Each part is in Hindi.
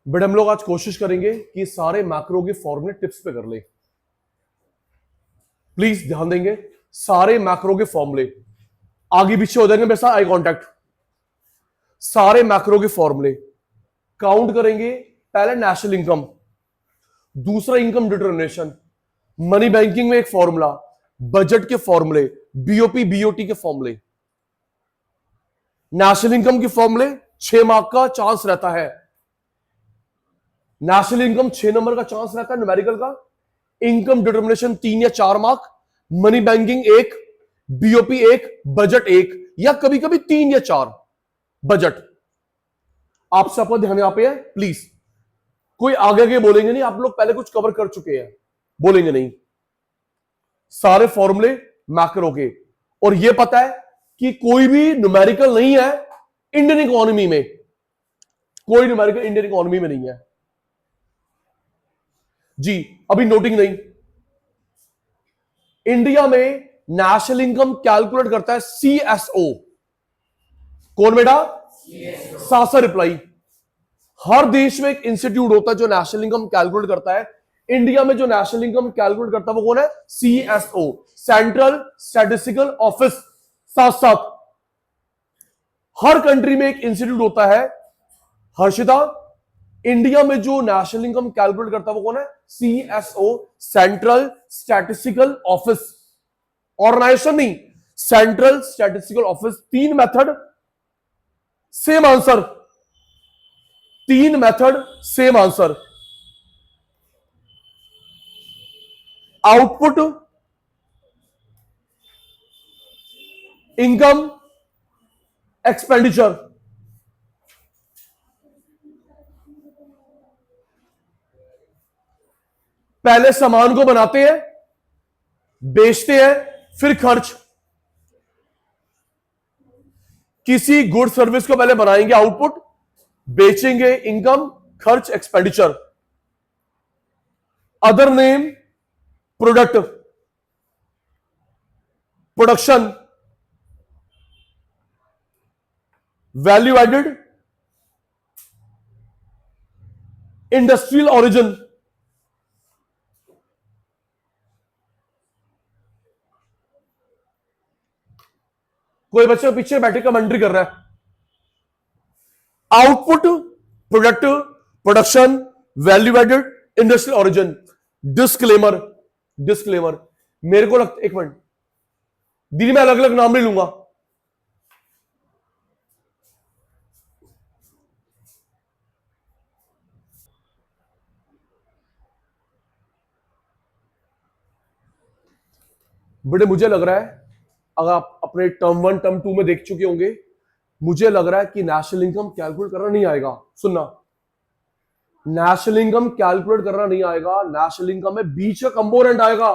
बट हम लोग आज कोशिश करेंगे कि सारे मैक्रो के फॉर्मूले टिप्स पे कर ले। प्लीज ध्यान देंगे, सारे मैक्रो के फॉर्मूले आगे पीछे हो जाएंगे मेरे साथ, आई कांटेक्ट। सारे मैक्रो के फॉर्मूले काउंट करेंगे। पहले नेशनल इनकम, दूसरा इनकम डिटरमिनेशन, मनी बैंकिंग में एक फॉर्मूला, बजट के फॉर्मूले, बीओपी बीओटी के फॉर्मूले। नेशनल इनकम के फॉर्मूले 6 मार्क का चांस रहता है। नेशनल इनकम 6 नंबर का चांस रहता है न्यूमेरिकल का। इनकम डिटरमिनेशन 3 या 4 mark, money banking 1, BOP 1, budget 1, या कभी कभी 3 या 4 बजट। आप सबका ध्यान यहां पे है प्लीज। कोई आगे आगे बोलेंगे नहीं, आप लोग पहले कुछ कवर कर चुके हैं, बोलेंगे नहीं। सारे फॉर्मूले मैक्रो के, और यह पता है कि कोई भी न्यूमेरिकल नहीं है इंडियन इकोनॉमी में, कोई न्यूमेरिकल इंडियन इकोनॉमी में नहीं है जी। अभी नोटिंग नहीं, इंडिया में नेशनल इनकम कैलकुलेट करता है सीएसओ। कौन बेटा? सासा रिप्लाई। हर देश में एक इंस्टीट्यूट होता है जो नेशनल इनकम कैलकुलेट करता है। इंडिया में जो नेशनल इनकम कैलकुलेट करता है वो कौन है? CSO, central statistical office. साथ साथ हर कंट्री में एक इंस्टीट्यूट होता है। हर्षिता, इंडिया में जो नेशनल इनकम कैलकुलेट करता है वो कौन है? CSO, central statistical office. Organisation नहीं, central statistical office. 3 method same answer, 3 method same answer. Output, income, expenditure. पहले सामान को बनाते हैं, बेचते हैं, फिर खर्च। किसी गुड सर्विस को पहले बनाएंगे आउटपुट, बेचेंगे इनकम, खर्च expenditure. Other name product, production, value added, industrial origin. कोई बच्चा पीछे बैठे कमेंट्री कर रहा है। Output, product, production, value added, industrial origin. Disclaimer, disclaimer मेरे को लगता, एक मिनट दीदी, मैं अलग अलग नाम नहीं लूंगा। बड़े मुझे लग रहा है, अगर आप अपने टर्म 1 टर्म 2 में देख चुके होंगे, मुझे लग रहा है कि नेशनल इनकम कैलकुलेट करना नहीं आएगा। सुनना, नेशनल इनकम कैलकुलेट करना नहीं आएगा। नेशनल इनकम में बीच का कंपोनेंट आएगा,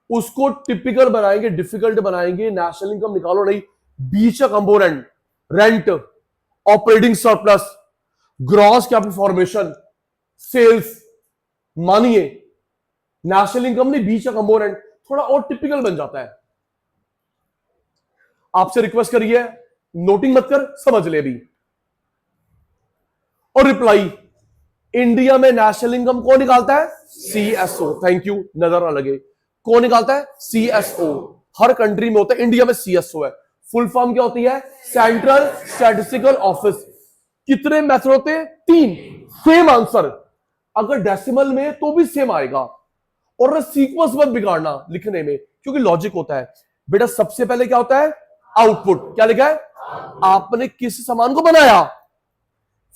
उसको टिपिकल बनाएंगे, डिफिकल्ट बनाएंगे। नेशनल इनकम निकालो नहीं, बीच का component, rent, operating surplus, gross capital formation, sales. मानिए नेशनल इनकम नहीं, बीच का कंपोनेंट थोड़ा और टिपिकल बन जाता है। आपसे रिक्वेस्ट करिए, नोटिंग मत कर, समझ ले भी। और रिप्लाई, इंडिया में नेशनल इनकम कौन निकालता है? सीएसओ। थैंक यू, नजर ना लगे। कौन निकालता है? सीएसओ। हर कंट्री में होता है, इंडिया में सीएसओ है। फुल फॉर्म क्या होती है? Central statistical office. कितने मेथड होते हैं? 3। सेम आंसर, अगर डेसिमल में तो भी सेम आएगा। और सीक्वेंस मत बिगाड़ना लिखने में, क्योंकि लॉजिक होता है। बेटा सबसे पहले क्या होता है? आउटपुट। क्या लिखा है? आपने किस सामान को बनाया,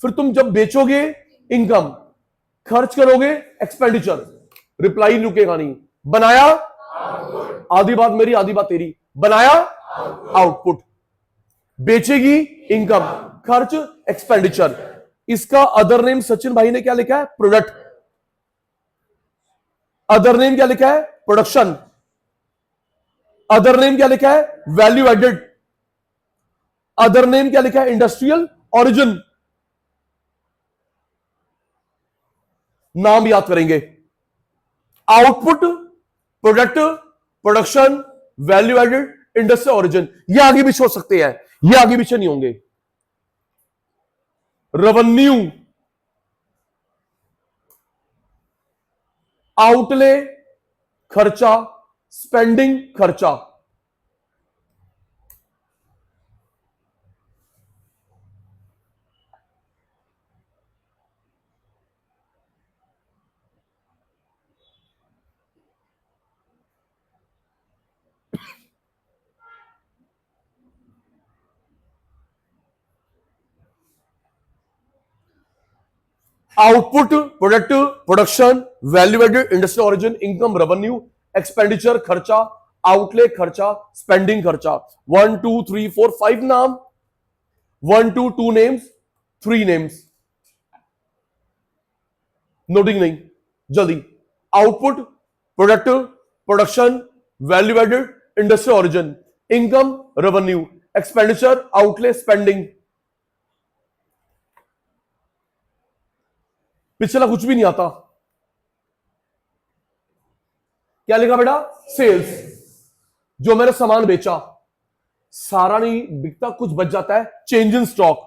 फिर तुम जब बेचोगे इनकम, खर्च करोगे एक्सपेंडिचर। रिप्लाई रुकेगा नहीं। बनाया, आधी बात मेरी आधी बात तेरी। बनाया, आउटपुट। बेचेगी इनकम, खर्च एक्सपेंडिचर। इसका अदर नेम सचिन भाई ने क्या लिखा है? प्रोडक्ट। अदर नेम क्या लिखा है? प्रोडक्शन। अदर नेम क्या लिखा है? Value added. अदर नेम क्या लिखा है? Industrial origin. नाम याद करेंगे, output, product, production, value added, industrial origin. ये आगे पीछे हो सकते हैं, ये आगे पीछे नहीं होंगे। रेवेन्यू, आउटले खर्चा, स्पेंडिंग खर्चा। Output, product, production, value added, industrial origin, income, revenue, expenditure खर्चा, आउटले खर्चा, स्पेंडिंग खर्चा। 1 2 3 4 5 नाम, 1 2 2 नेम्स, 3 नेम्स। नोटिंग नहीं, जल्दी। Output, product, production, value added, industrial origin, income, revenue, expenditure, outlay, spending. पिछला कुछ भी नहीं आता। क्या लिखा बेटा? सेल्स, जो मैंने सामान बेचा, सारा नहीं बिकता, कुछ बच जाता है, चेंज इन स्टॉक।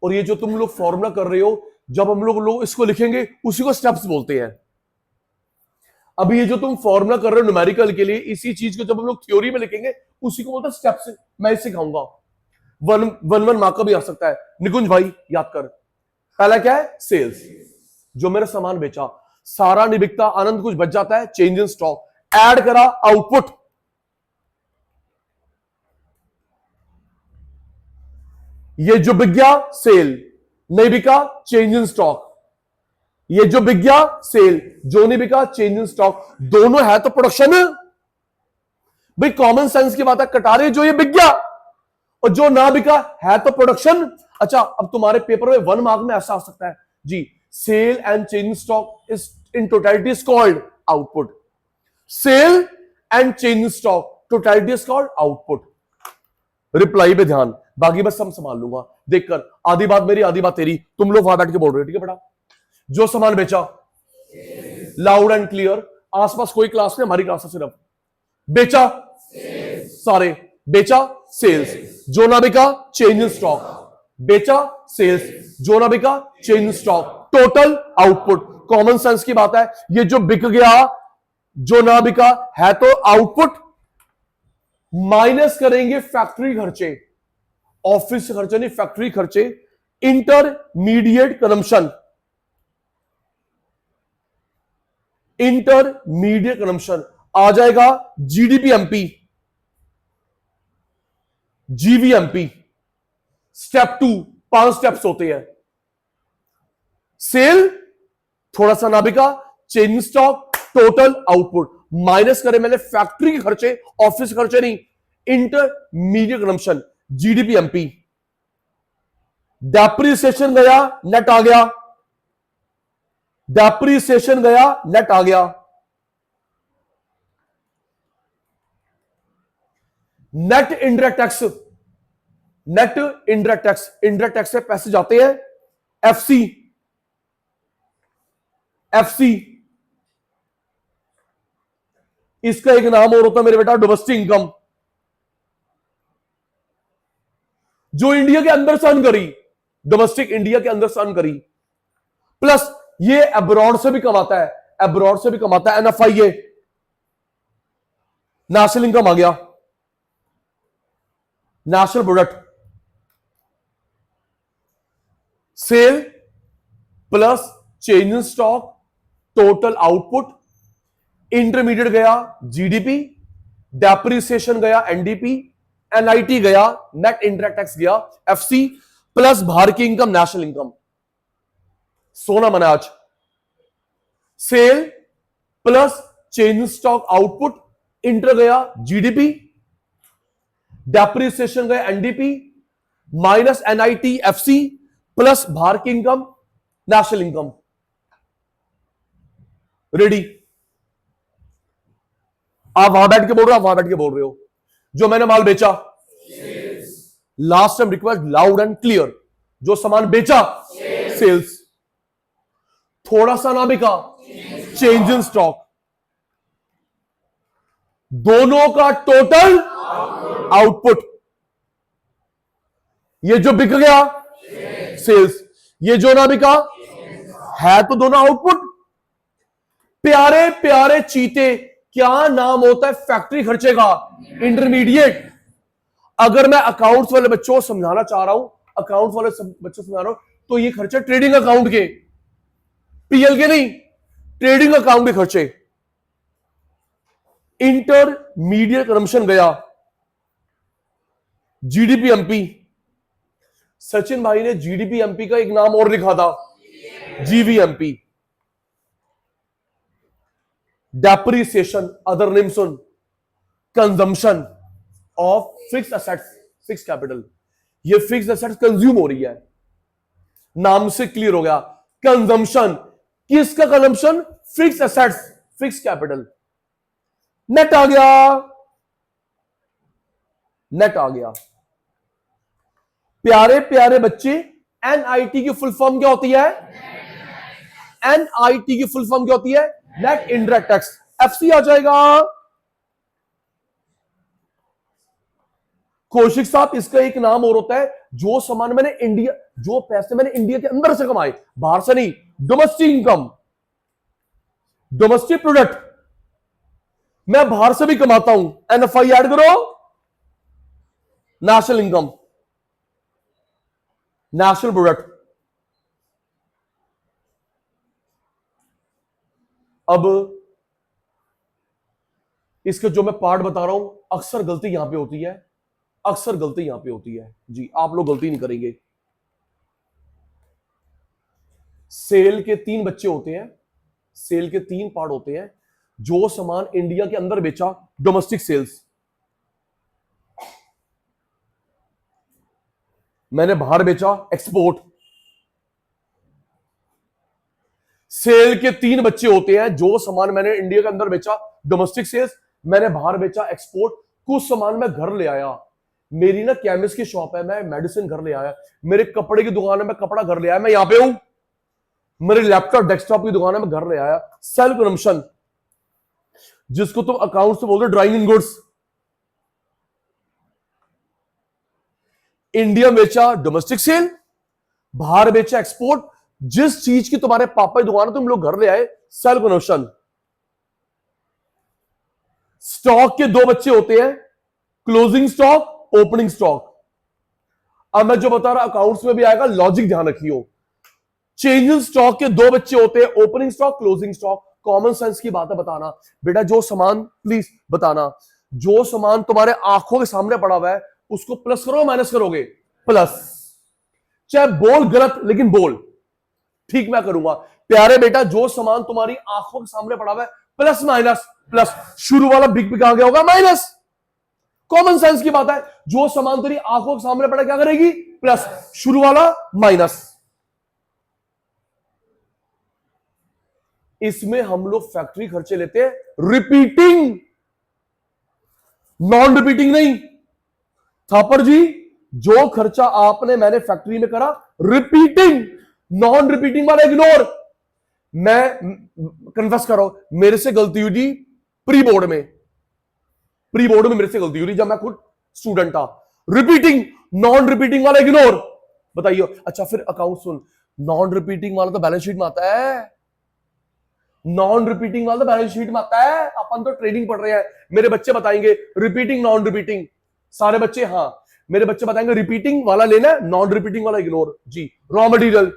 और ये जो तुम लोग फॉर्मूला कर रहे हो, जब हम लोग इसको लिखेंगे, उसी को स्टेप्स बोलते हैं। अभी ये जो तुम फॉर्मूला कर रहे हो न्यूमेरिकल के लिए, इसी चीज को जब हम लोग थ्योरी में लिखेंगे, उसी को बोलते हैं स्टेप्स। मैं सिखाऊंगा। वन मार्क का भी आ सकता है। निकुंज भाई याद कर, पहला क्या है? सेल्स, जो मेरा सामान बेचा, सारा नहीं बिकता, आनंद कुछ बच जाता है, चेंज इन स्टॉक। ऐड करा आउटपुट, ये जो बिक गया सेल, नहीं बिका चेंज इन स्टॉक। ये जो बिक गया सेल, जो नहीं बिका चेंज इन स्टॉक। दोनों है तो प्रोडक्शन। भाई कॉमन सेंस की बात है, कटा रहे जो ये बिक गया और जो ना बिका है तो प्रोडक्शन। अच्छा, अब तुम्हारे पेपर में 1 मार्क में ऐसा आ सकता है जी, sale and change stock is in totality is called output. Sale and change stock totality is called output. Reply पे ध्यान, बाकी बस हम संभाल लूंगा। देखकर आधी बात मेरी आधी बात तेरी, तुम लोग वहां बैठ के बोल रहे हो, ठीक है बेटा? जो सामान बेचा, लाउड एंड क्लियर। आसपास कोई क्लास नहीं, हमारी क्लास है सिर्फ। बेचा सारे, बेचा सेल्स, जो ना बिका चेंज इन स्टॉक। बेचा सेल्स, जो ना बिका change in stock, total output. Common sense की बात है, ये जो बिक गया जो ना बिका है तो आउटपुट, माइनस करेंगे फैक्ट्री खर्चे, ऑफिस खर्चे नहीं, फैक्ट्री खर्चे, इंटरमीडिएट कंजम्पशन। इंटरमीडिएट कंजम्पशन आ जाएगा GDP MP, GVMP. Step 2, 5 steps होते हैं। सेल, थोड़ा सा ना बिका, change stock, total output. Minus करें मैंने फैक्ट्री के खर्चे, ऑफिस खर्चे नहीं, intermediate consumption, GDP MP. Depreciation गया, नेट आ गया। डेप्रिसिएशन गया, नेट आ गया। Net indirect tax, net indirect tax, indirect tax से पैसे जाते हैं एफसी, एफसी। इसका एक नाम और होता है मेरे बेटा, डोमेस्टिक इनकम, जो इंडिया के अंदर से अर्न करी, डोमेस्टिक इंडिया के अंदर से अर्न करी। प्लस ये अब्रॉड से भी कमाता है, अब्रॉड से भी कमाता है, एनएफआईए, नेशनल इनकम आ गया, national product. Sale plus change in stock, total output. Intermediate गया जीडीपी, डेप्रिसिएशन गया एनडीपी, एनआईटी गया नेट इंडायरेक्ट टैक्स गया एफसी, प्लस बाहर की इनकम नेशनल इनकम। सोना मना आज। Sale plus change stock output, inter गया जीडीपी, डेप्रिसिएशन गया NDP, minus NIT FC, plus बाहर की इनकम नेशनल इनकम। रेडी? आप वहां बैठ के बोल रहे हो, आप वहां बैठ के बोल रहे हो। जो मैंने माल बेचा, last time request loud and clear, जो सामान बेचा सेल्स, थोड़ा सा ना बिका चेंज इन स्टॉक, दोनों का टोटल आउटपुट। ये जो बिक गया सेल्स, ये जो ना बिका है तो दोनों आउटपुट। प्यारे प्यारे चीते, क्या नाम होता है फैक्ट्री खर्चे का? इंटरमीडिएट। अगर मैं अकाउंट्स वाले बच्चों को समझाना चाह रहा हूं, अकाउंट्स वाले बच्चों को समझा रहा हूं, तो ये खर्चे ट्रेडिंग अकाउंट के, पीएल के नहीं, ट्रेडिंग अकाउंट के खर्चे। इंटरमीडिएट कंजम्पशन गया, जीडीपी एमपी। सचिन भाई ने जीडीपी एमपी का एक नाम और लिखा था, जीवीएमपी। डेप्रिसिएशन, अदर नेम सुन, consumption of fixed assets, fixed capital. ये फिक्स्ड एसेट्स कंज्यूम हो रही है, नाम से क्लियर हो गया। कंजम्पशन, किसका consumption? Fixed assets, fixed capital. Net आ गया, नेट आ गया। प्यारे प्यारे बच्चे, एनआईटी की फुल फॉर्म क्या होती है? एनआईटी की फुल फॉर्म क्या होती है? Net indirect tax. एफसी आ जाएगा। कौशिक साहब, इसका एक नाम और होता है, जो सामान मैंने इंडिया, जो पैसे मैंने इंडिया के अंदर से कमाए, बाहर से नहीं, डोमेस्टिक इनकम, डोमेस्टिक प्रोडक्ट, मैं बाहर से भी कमाता हूं, एनएफआई ऐड करो, नेशनल इनकम, नेशनल प्रोडक्ट। अब इसके जो मैं पार्ट बता रहा हूं, अक्सर गलती यहां पे होती है, अक्सर गलती यहां पे होती है जी, आप लोग गलती नहीं करेंगे। सेल के 3 बच्चे होते हैं, सेल के 3 पार्ट होते हैं। जो सामान इंडिया के अंदर बेचा, डोमेस्टिक सेल्स, मैंने बाहर बेचा, एक्सपोर्ट। सेल के 3 बच्चे होते हैं, जो सामान मैंने इंडिया के अंदर बेचा, डोमेस्टिक सेल्स, मैंने बाहर बेचा, एक्सपोर्ट। कुछ सामान मैं घर ले आया, मेरी ना केमिस्ट की शॉप है, मैं मेडिसिन घर ले आया, मेरे कपड़े की दुकान है, मैं कपड़ा घर ले आया, मैं यहां पे हूं, मेरे लैपटॉप डेस्कटॉप की दुकान है, मैं घर ले आया। सेल्फ कंजम्पशन, जिसको तुम अकाउंट से बोलते हो ड्राइंग इन गुड्स। इंडिया बेचा, डोमेस्टिक सेल, बाहर बेचा, एक्सपोर्ट। जिस चीज की तुम्हारे पापा की दुकान है, तुम लोग घर ले आए, सेल्फ कंजम्पशन। स्टॉक के 2 बच्चे होते हैं, क्लोजिंग स्टॉक, ओपनिंग स्टॉक। अब मैं जो बता रहा अकाउंट्स में भी आएगा, लॉजिक ध्यान रखियो। चेंज इन स्टॉक के 2 बच्चे होते हैं, opening stock, closing stock. Common sense की बात है बताना बेटा, जो सामान, प्लीज बताना, जो सामान तुम्हारे आंखों के सामने पड़ा हुआ है, उसको प्लस करो, माइनस करोगे? प्लस। चाहे बोल गलत, लेकिन बोल ठीक मैं करूंगा। प्यारे बेटा, जो सामान तुम्हारी आंखों के सामने पड़ा हुआ है, प्लस माइनस, प्लस, शुरू वाला बिग बिग आ गया होगा, माइनस। कॉमन सेंस की बात है, जो सामान तेरी आंखों के सामने पड़ा क्या करेगी? प्लस, शुरू वाला माइनस। इसमें हम लोग फैक्ट्री खर्चे लेते हैं, रिपीटिंग, नॉन रिपीटिंग नहीं। थापर जी, जो खर्चा आपने मैंने फैक्ट्री में करा, रिपीटिंग, नॉन रिपीटिंग वाला इग्नोर। मैं कन्फेस करो, मेरे से गलती हुई थी प्री बोर्ड में, प्री बोर्ड में मेरे से गलती हुई जब मैं खुद स्टूडेंट था। रिपीटिंग, नॉन रिपीटिंग वाला इग्नोर। बताइए, अच्छा फिर अकाउंट सुन, नॉन रिपीटिंग वाला तो बैलेंस शीट में आता है, नॉन रिपीटिंग वाला तो बैलेंस शीट में आता है। अपन तो ट्रेडिंग पढ़ रहे हैं, मेरे बच्चे बताएंगे रिपीटिंग, नॉन रिपीटिंग, सारे बच्चे, हाँ मेरे बच्चे बताएंगे रिपीटिंग वाला लेना है, नॉन रिपीटिंग वाला इग्नोर जी। रॉ मटेरियल,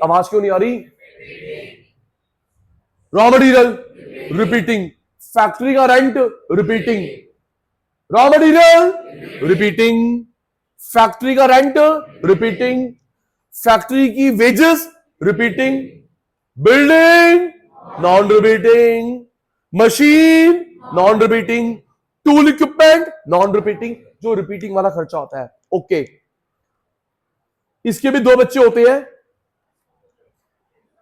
आवाज क्यों नहीं आ रही? रॉ मटेरियल रिपीटिंग, फैक्ट्री का rent repeating, raw material repeating, factory का रेंट रिपीटिंग, फैक्ट्री की wages repeating, building non repeating, machine non repeating, tool equipment non repeating, जो रिपीटिंग वाला खर्चा होता है। ओके, इसके भी 2 बच्चे होते हैं।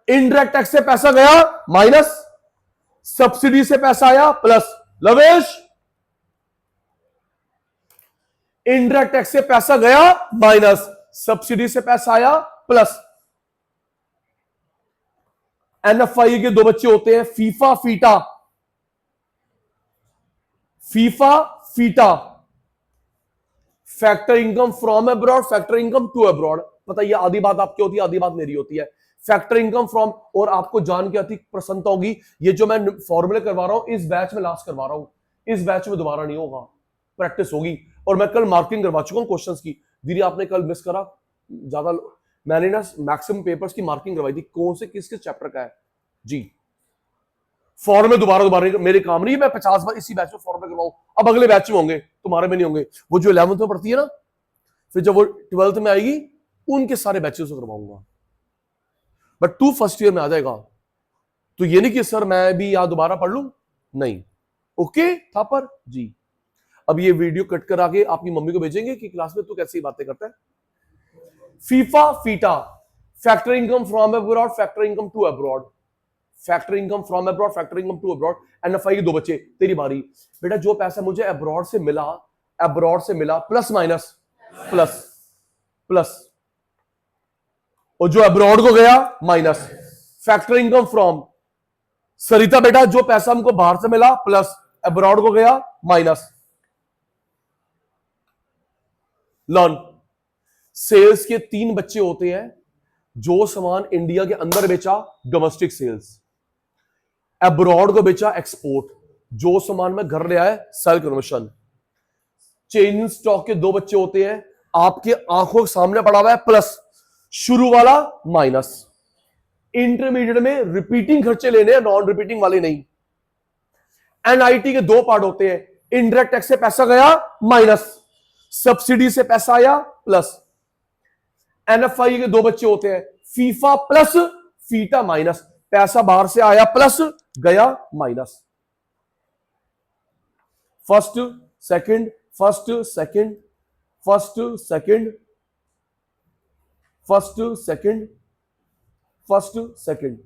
इनडायरेक्ट टैक्स से पैसा गया, माइनस, सब्सिडी से पैसा आया, प्लस। लवेश, इनडायरेक्ट टैक्स से पैसा गया, माइनस, सब्सिडी से पैसा आया, प्लस। एनएफआई के 2 बच्चे होते हैं, FIFA, FITA, FIFA, FITA. Factor income from abroad, factor income to abroad. बताइए, आधी बात आपकी होती है, आधी बात मेरी होती है। फैक्टर इनकम फ्रॉम, और आपको जान के अति प्रसन्नता होगी, ये जो मैं फॉर्मूले करवा रहा हूं इस बैच में लास्ट करवा रहा हूं, इस बैच में दोबारा नहीं होगा, प्रैक्टिस होगी। और मैं कल मार्किंग करवा चुका हूं क्वेश्चंस की। दीदी आपने कल मिस करा, ज्यादा मैंने ना मैक्सिमम पेपर्स की मार्किंग करवाई थी, कौन से किस किस चैप्टर का है जी। फॉर्मूले दोबारा मेरे काम नहीं है, मैं 50 बार इसी बैच में फॉर्मूले करवाऊं, अब अगले बैच में होंगे, तुम्हारे में नहीं होंगे। वो जो 11th में पढ़ती है ना, फिर जब वो 12th में आएगी उनके सारे बैचेस करवाऊंगा, बट तू फर्स्ट ईयर में आ जाएगा, तो ये नहीं कि सर मैं भी यहां दोबारा पढ़ लूं, नहीं। ओके था पर जी। अब ये वीडियो कट कर आगे आपकी मम्मी को भेजेंगे कि क्लास में तू कैसी बातें करता है। FIFA FITA, factor income from abroad, factor income to abroad, factor income from abroad, factor income to abroad, NFI के दो बच्चे, तेरी बारी बेटा। जो पैसा मुझे अब्रॉड से मिला प्लस माइनस प्लस प्लस, और जो अब्रॉड को गया माइनस। फैक्टर इनकम फ्रॉम सरिता बेटा, जो पैसा हमको बाहर से मिला प्लस, अब्रॉड को गया माइनस। लर्न, सेल्स के 3 बच्चे होते हैं, जो सामान इंडिया के अंदर बेचा डोमेस्टिक सेल्स, अब्रॉड को बेचा एक्सपोर्ट, जो सामान में घर ले आए sale conversion. Change in stock के 2 बच्चे होते हैं, आपके आंखों के सामने पड़ा हुआ है प्लस, शुरू वाला माइनस। इंटरमीडिएट में रिपीटिंग खर्चे लेने हैं, नॉन रिपीटिंग वाले नहीं। एनआईटी के 2 पार्ट होते हैं, इनडायरेक्ट टैक्स से पैसा गया माइनस, सब्सिडी से पैसा आया प्लस। एनएफआई के 2 बच्चे होते हैं, फीफा प्लस फीटा माइनस, पैसा बाहर से आया प्लस, गया minus. First second first second first second first second first second,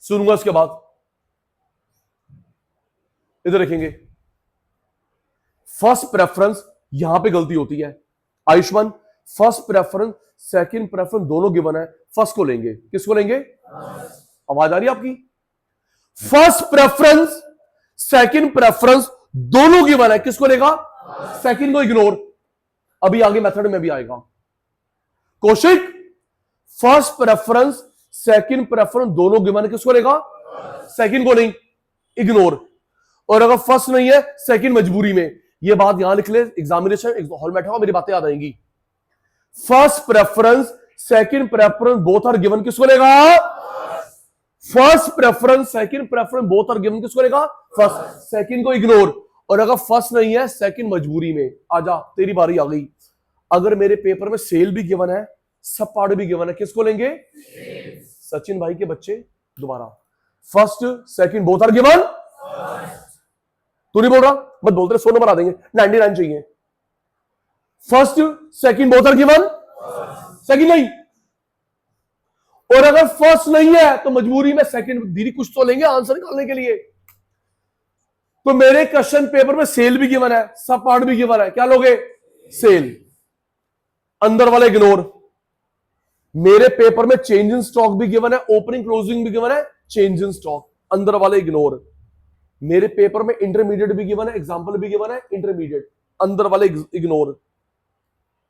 सुनूंगा इसके बाद। इधर रखेंगे, फर्स्ट प्रेफरेंस, यहां पे गलती होती है Ayushman. First preference second preference दोनों गिवन है, फर्स्ट को लेंगे, किसको लेंगे? आवाज आ रही है आपकी? फर्स्ट प्रेफरेंस सेकंड प्रेफरेंस दोनों गिवन है, किसको लेगा? सेकंड को इग्नोर, अभी आगे मेथड में भी आएगा। Kaushik, first preference second preference दोनों गिवन है, किसको लेगा? सेकंड को नहीं, इग्नोर। और अगर फर्स्ट नहीं है सेकंड मजबूरी में, ये बात यहां लिख ले, एग्जामिनेशन हॉल में बैठा मेरी बातें याद आएंगी। First preference second preference both are given, किसको लेगा? First preference second preference both are given, किसको लेगा? फर्स्ट। सेकंड को इग्नोर, और अगर फर्स्ट नहीं है सेकंड मजबूरी में। आजा, तेरी बारी आ गई। अगर मेरे पेपर में सेल भी गिवन है, सब पार्ट भी गिवन है, किसको लेंगे? सचिन भाई के बच्चे दोबारा, first second both are given. तू नहीं बोल रहा? मत बोलते रहे, 100 नंबर आ देंगे, 99 चाहिए। First second both are given, second नहीं। और अगर फर्स्ट नहीं है तो मजबूरी में सेकंड, दीदी कुछ तो लेंगे आंसर निकालने के लिए। तो मेरे क्वेश्चन पेपर में सेल भी गिवन है, सब पार्ट भी गिवन है, क्या लोगे? सेल। अंदर वाले इग्नोर। मेरे पेपर में चेंज इन स्टॉक भी गिवन है, ओपनिंग क्लोजिंग भी गिवन है, चेंज इन स्टॉक, अंदर वाले इग्नोर। मेरे पेपर में इंटरमीडिएट भी गिवन है, एग्जांपल भी गिवन है, इंटरमीडिएट, अंदर वाले इग्नोर।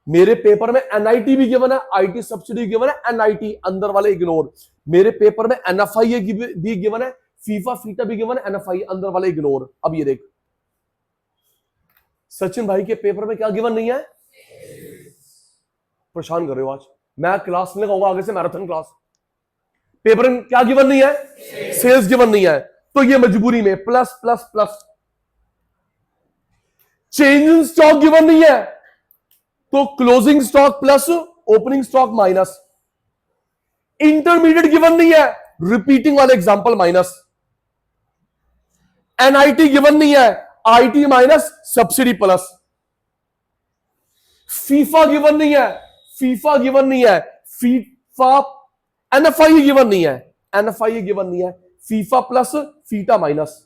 मेरे पेपर में एनआईटी भी गिवन है, आईटी सब्सिडी गिवन है, एनआईटी, अंदर वाले इग्नोर। मेरे पेपर में एनएफआई भी गिवन है, फीफा फीटा भी गिवन है, एनएफआई, अंदर वाले इग्नोर। अब ये देख, सचिन भाई के पेपर में क्या गिवन नहीं है? परेशान कर रहे हो आज, मैं क्लास में लगाऊंगा आगे से मैराथन क्लास। पेपर में क्या गिवन नहीं है? सेल्स गिवन नहीं है, तो ये मजबूरी में plus plus plus. Change in stock given नहीं है, तो closing stock plus, opening stock minus. Intermediate given नहीं है, रिपीटिंग वाले एग्जांपल माइनस। एनआईटी गिवन नहीं है, IT minus, subsidy plus. FIFA given नहीं है, फीफा गिवन नहीं है, फीफा, एनएफआई गिवन नहीं है, एनएफआई गिवन नहीं है, फीफा प्लस फीटा माइनस।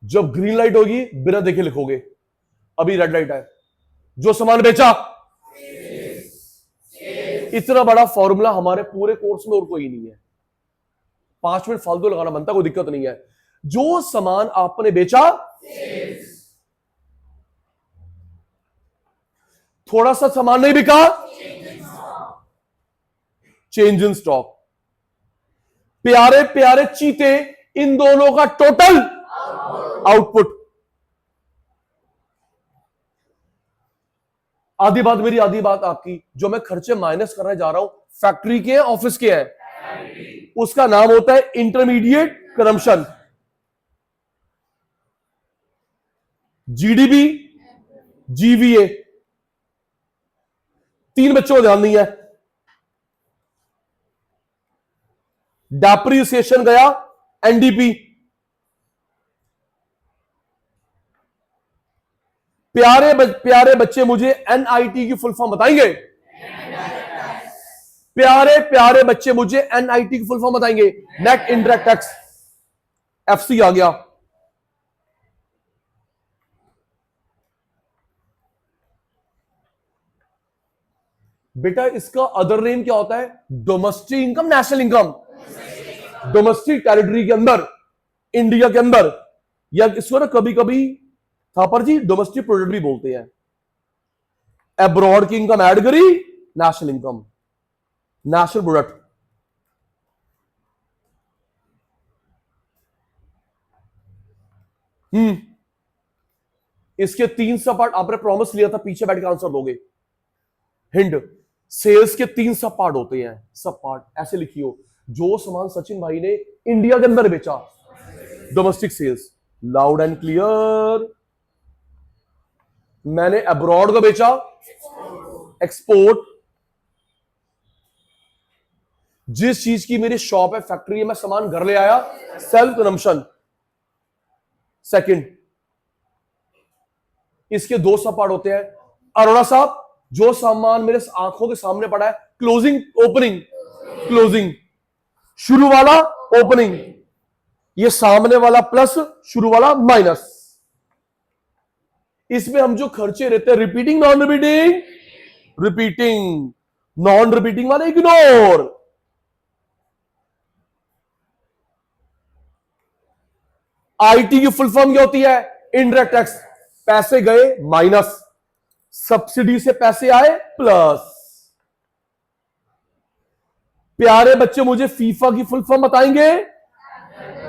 जब ग्रीन लाइट होगी बिना देखे लिखोगे, अभी रेड लाइट है। जो सामान बेचा, इतना बड़ा फॉर्मूला हमारे पूरे कोर्स में और कोई नहीं है, 5 मिनट फालतू लगाना बनता, कोई दिक्कत नहीं है। जो सामान आपने बेचा थोड़ा सा सामान नहीं बिका, चेंज इन स्टॉक। प्यारे प्यारे चीते, इन दोनों का टोटल आउटपुट। आधी बात मेरी, आधी बात आपकी। जो मैं खर्चे माइनस करने जा रहा हूं, फैक्ट्री के हैं, ऑफिस के हैं, उसका नाम होता है इंटरमीडिएट कंजम्पशन। जीडीपी, जीवीए, 3 बच्चों को ध्यान नहीं है। डेप्रिसिएशन गया, एनडीपी। प्यारे बच्चे मुझे एनआईटी की फुल फॉर्म बताएंगे? प्यारे प्यारे बच्चे मुझे एनआईटी की फुल फॉर्म बताएंगे? नेट इंडायरेक्ट टैक्स, एफसी आ गया। बेटा इसका अदर नेम क्या होता है? Domestic income, national income. Domestic territory के अंदर, इंडिया के अंदर, या इसको ना कभी कभी थापर जी डोमेस्टिक प्रोडक्ट भी बोलते हैं। अब्रॉड की इनकम ऐड करी, नेशनल इनकम, नेशनल प्रोडक्ट। इसके 3 सब पार्ट आपने प्रॉमिस लिया था, पीछे बैठ के आंसर दोगे। हिंड, सेल्स के 3 सब पार्ट होते हैं। सब पार्ट ऐसे लिखियो, जो सामान सचिन भाई ने इंडिया के अंदर बेचा, domestic sales. Loud and clear. मैंने अब्रॉड को बेचा, एक्सपोर्ट। जिस चीज की मेरी शॉप है, फैक्ट्री है, मैं सामान घर ले आया, सेल्फ कंजम्पशन। सेकंड, इसके 2 सब पार्ट होते हैं। अरोड़ा साहब, जो सामान मेरे आंखों के सामने पड़ा है, क्लोजिंग, ओपनिंग। क्लोजिंग, शुरू वाला ओपनिंग, ये सामने वाला प्लस, शुरू वाला माइनस। इसमें हम जो खर्चे रहते हैं, repeating, non repeating, repeating, non repeating वाले इग्नोर। आईटी की फुल फॉर्म क्या होती है? Indirect tax. पैसे गए माइनस, सब्सिडी से पैसे आए प्लस। प्यारे बच्चे मुझे फीफा की फुल फॉर्म बताएंगे?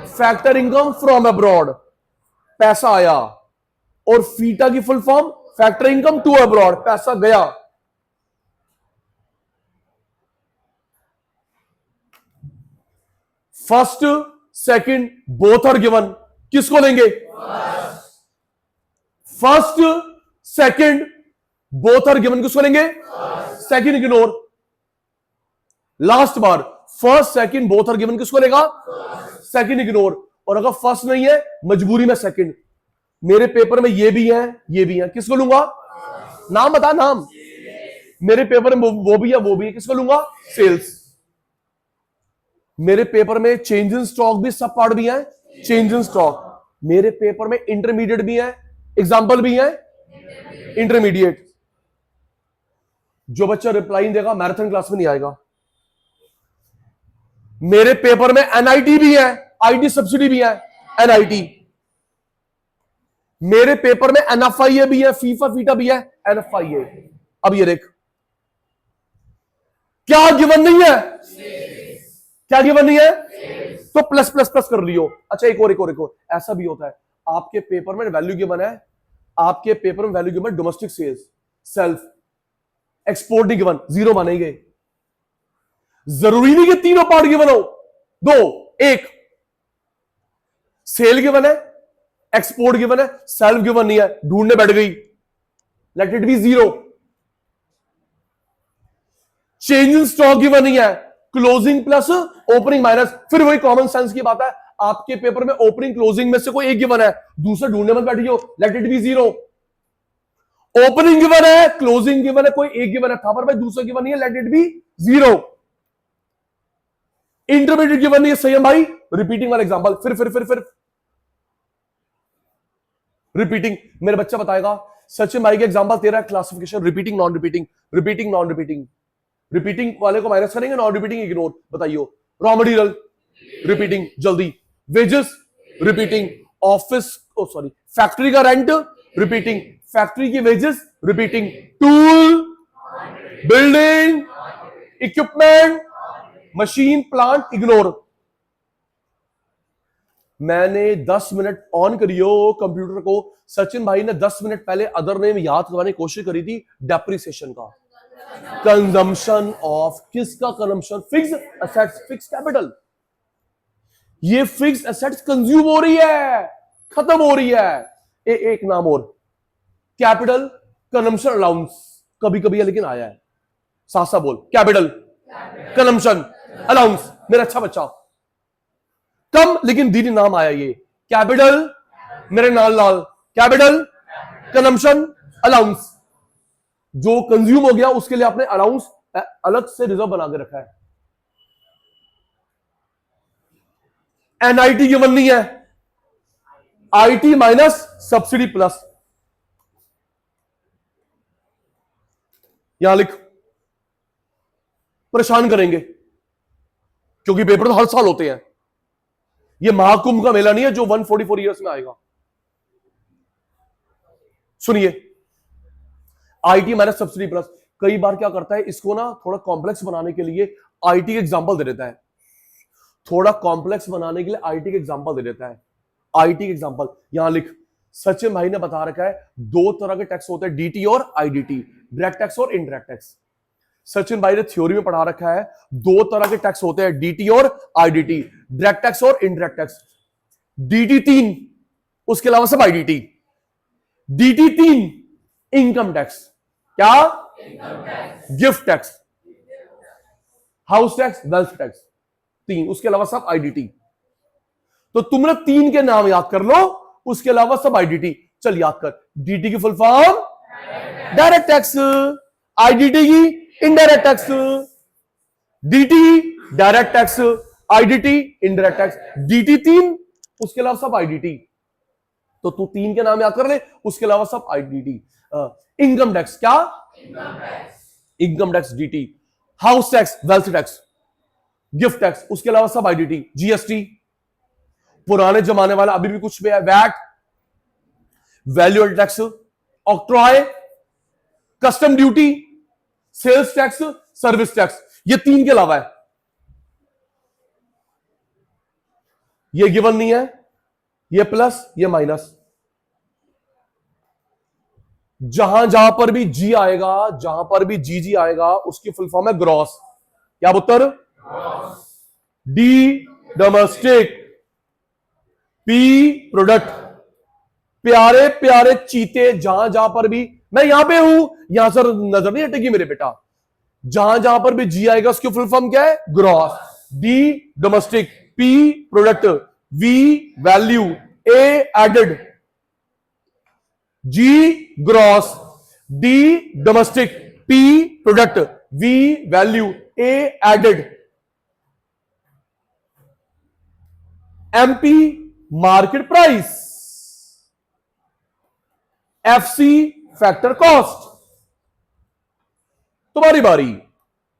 फैक्टर इनकम फ्रॉम अब्रॉड, पैसा आया। और फीटा की full form factor income to abroad, पैसा गया। First second both are given, किसको लेंगे? First second both are given, किसको लेंगे? Second ignore. लास्ट बार, first second both are given, किसको लेगा? Second ignore. और अगर फर्स्ट नहीं है, मजबूरी में सेकंड। मेरे पेपर में ये भी है, ये भी है, किसको लूंगा? नाम बता, नाम। मेरे पेपर में वो भी है, वो भी है, किसको लूंगा? सेल्स। मेरे पेपर में चेंज इन स्टॉक भी सब पार्ट भी है, चेंज इन स्टॉक। मेरे पेपर में इंटरमीडिएट भी है, एग्जाम्पल भी है, इंटरमीडिएट। जो बच्चा रिप्लाई नहीं देगा, मैराथन क्लास में नहीं आएगा। मेरे पेपर में एनआईटी भी है, आईटी सब्सिडी भी है, एनआईटी। मेरे पेपर में एनएफआईए भी है, फीफा फीटा भी है, एनएफआईए। अब ये देख, क्या गिवन नहीं है? क्या गिवन नहीं है? तो प्लस प्लस प्लस कर लियो। अच्छा, एक और ऐसा भी होता है, आपके पेपर में वैल्यू गिवन है, आपके पेपर में value given domestic sales, self. Export नहीं गिवन, 0 मानेंगे। जरूरी नहीं कि तीनों पार्ट गिवन हो, 2, 1। सेल गिवन है, एक्सपोर्ट गिवन है, सेल्फ गिवन नहीं है, ढूंढने बैठ गई, late it be 0। Change in stock given नहीं है, क्लोजिंग प्लस ओपनिंग माइनस। फिर वही कॉमन सेंस की बात है, आपके पेपर में ओपनिंग क्लोजिंग में से कोई एक गिवन है, दूसरा ढूंढने मत बैठियो, let it be 0। Opening given है, क्लोजिंग गिवन है, कोई एक गिवन है, था पर भाई दूसरा गिवन नहीं है, late it be 0। Intermediate given नहीं है, सही है भाई, रिपीटिंग वाला एग्जांपल। फिर रिपीटिंग। मेरा बच्चा बताएगा सचिन भाई के एग्जांपल तेरा classification, repeating, non repeating, repeating, non repeating. Repeating वाले को माइनस करेंगे, नॉन रिपीटिंग इग्नोर। बताइयो, रॉ मटेरियल रिपीटिंग, जल्दी। Wages repeating, office oh sorry, factory का रेंट रिपीटिंग, फैक्ट्री की wages repeating, tool, building, equipment, machine, plant ignore. मैंने 10 मिनट ऑन करियो कंप्यूटर को, सचिन भाई ने 10 मिनट पहले अदर नेम याद करवाने की कोशिश करी थी, डेप्रिसिएशन का, कंजम्पशन ऑफ, किसका consumption, fix assets, fix capital. ये फिक्स एसेट्स कंज्यूम हो रही है, खत्म हो रही है। एक नाम और, कैपिटल कंजम्पशन अलाउंस, कभी कभी है लेकिन आया है, साथ साथ बोल, कैपिटल कंजम्पशन अलाउंस, मेरा अच्छा बच्चा, कम लेकिन दीदी नाम आया ये, कैपिटल, मेरे नाल लाल, कैपिटल कंजम्पशन अलाउंस, जो कंज्यूम हो गया उसके लिए आपने अलाउंस अलग से रिजर्व बना के रखा है। एनआईटी गिवन नहीं है, आईटी माइनस सब्सिडी प्लस, यहां लिख, परेशान करेंगे क्योंकि पेपर तो हर साल होते हैं, ये महाकुंभ का मेला नहीं है जो 144 ईयर्स में आएगा। सुनिए, आईटी माइनस सब्सिडी प्लस, कई बार क्या करता है इसको ना थोड़ा कॉम्प्लेक्स बनाने के लिए आईटी के एग्जांपल दे देता है, थोड़ा कॉम्प्लेक्स बनाने के लिए आईटी के एग्जांपल दे देता है। आईटी के एग्जांपल यहां लिख, सचिन भाई ने बता रखा है दो तरह के टैक्स होते हैं, डीटी और आईडीटी, डायरेक्ट टैक्स और इनडायरेक्ट टैक्स। सचिन भाई ने थ्योरी में पढ़ा रखा है दो तरह के टैक्स होते हैं, डीटी और आईडीटी, डायरेक्ट टैक्स और इनडायरेक्ट टैक्स। डीटी 3, उसके अलावा सब आईडीटी। डीटी 3 इनकम टैक्स, क्या, gift tax, house tax, wealth tax, 3, उसके अलावा सब आईडीटी। तो तुमने 3 के नाम याद कर लो, उसके अलावा सब आईडीटी। चल याद कर, डीटी की full form direct tax, IDT की indirect tax, DT direct tax, IDT indirect tax, DT 3, उसके अलावा सब आईडीटी। तो तू 3 के नाम याद कर ले, उसके अलावा सब आईडीटी। इनकम टैक्स, क्या, income tax DT, house tax, wealth tax, gift tax, उसके अलावा सब आईडीटी, जीएसटी पुराने जमाने वाला अभी भी कुछ भी है, VAT, value added tax, octroi, custom duty, sales tax, service tax, ये 3 के अलावा है। ये गिवन नहीं है, ये प्लस, ये माइनस। जहां जहां पर भी जी आएगा, जहां पर भी जी आएगा उसकी फुल फॉर्म है ग्रॉस, क्या उत्तर, डी डोमेस्टिक, पी प्रोडक्ट। प्यारे प्यारे चीते, जहां जहां पर भी, मैं यहां पे हूं, यहां से नजर नहीं हटेगी मेरे बेटा, जहां जहां पर भी जी आएगा उसकी फुल फॉर्म क्या है, gross. D domestic, P product, V value, A added, G gross, D domestic, P product, V value, A added. MP market price, FC factor cost. तुम्हारी बारी,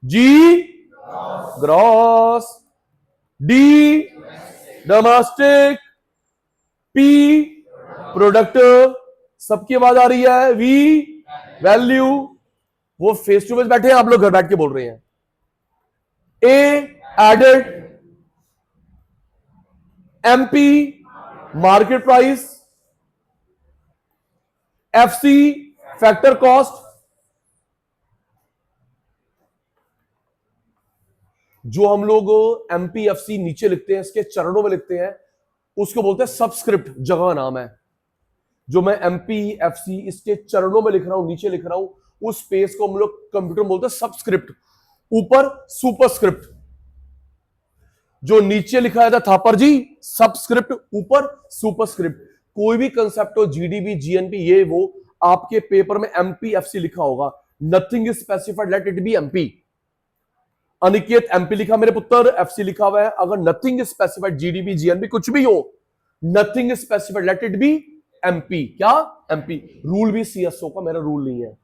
G gross, D domestic, P product, सबकी आवाज आ रही है, वी वैल्यू, वो फेस टू फेस बैठे हैं, आप लोग घर बैठ के बोल रहे हैं, A added, MP market price, FC factor cost. जो हम लोग एमपीएफसी नीचे लिखते हैं, इसके चरणों में लिखते हैं, उसको बोलते हैं सबस्क्रिप्ट, जगह का नाम है। जो मैं एमपीएफसी इसके चरणों में लिख रहा हूं, नीचे लिख रहा हूं, उस पेज को हम लोग कंप्यूटर में बोलते हैं सबस्क्रिप्ट, ऊपर सुपरस्क्रिप्ट। जो नीचे लिखा है था थापर जी, सबस्क्रिप्ट, ऊपर सुपरस्क्रिप्ट। कोई भी कंसेप्ट हो, जीडीपी, जीएनपी, ये वो, आपके पेपर में एमपीएफसी लिखा होगा, nothing is specified, late it B MP. Aniket MP लिखा मेरे पुत्र, एफसी लिखा हुआ है। अगर nothing is specified, GDP, GNP कुछ भी हो, nothing is specified, late it B MP, क्या, एमपी। रूल भी सीएसओ का, मेरा रूल नहीं है।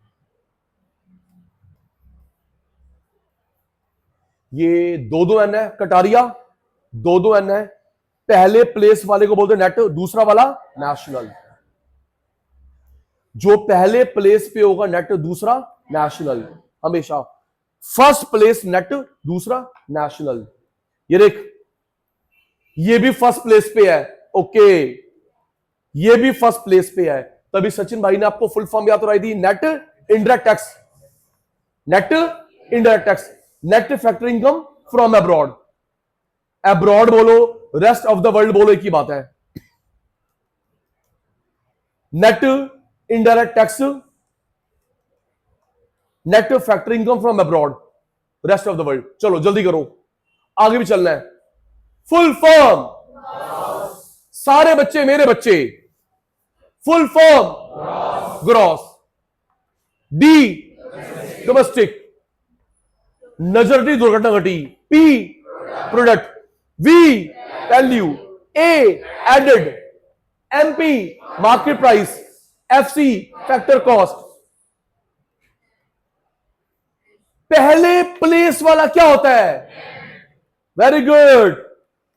ये 2-2 एन है, कटारिया 2-2 एन है, पहले प्लेस वाले को बोलते हैं नेट, दूसरा वाला नेशनल। जो पहले प्लेस पे होगा नेट, दूसरा नेशनल। हमेशा फर्स्ट प्लेस नेट, दूसरा नेशनल। ये देख, ये भी फर्स्ट प्लेस पे है, ओके, ये भी फर्स्ट प्लेस पे है। तभी सचिन भाई ने आपको फुल फॉर्म याद कराई थी, net indirect tax, net indirect tax, net factor income from abroad. Abroad बोलो, रेस्ट ऑफ द वर्ल्ड बोलो, एक ही बात है। Net indirect tax, net factor income from abroad, rest of the world. चलो जल्दी करो, आगे भी चलना है। फुल फॉर्म, सारे बच्चे मेरे बच्चे, full form gross, D domestic, नजरटी दुर्घटना घटी, P product, V value, A added, MP market price, FC factor cost. पहले प्लेस वाला क्या होता है? Very good.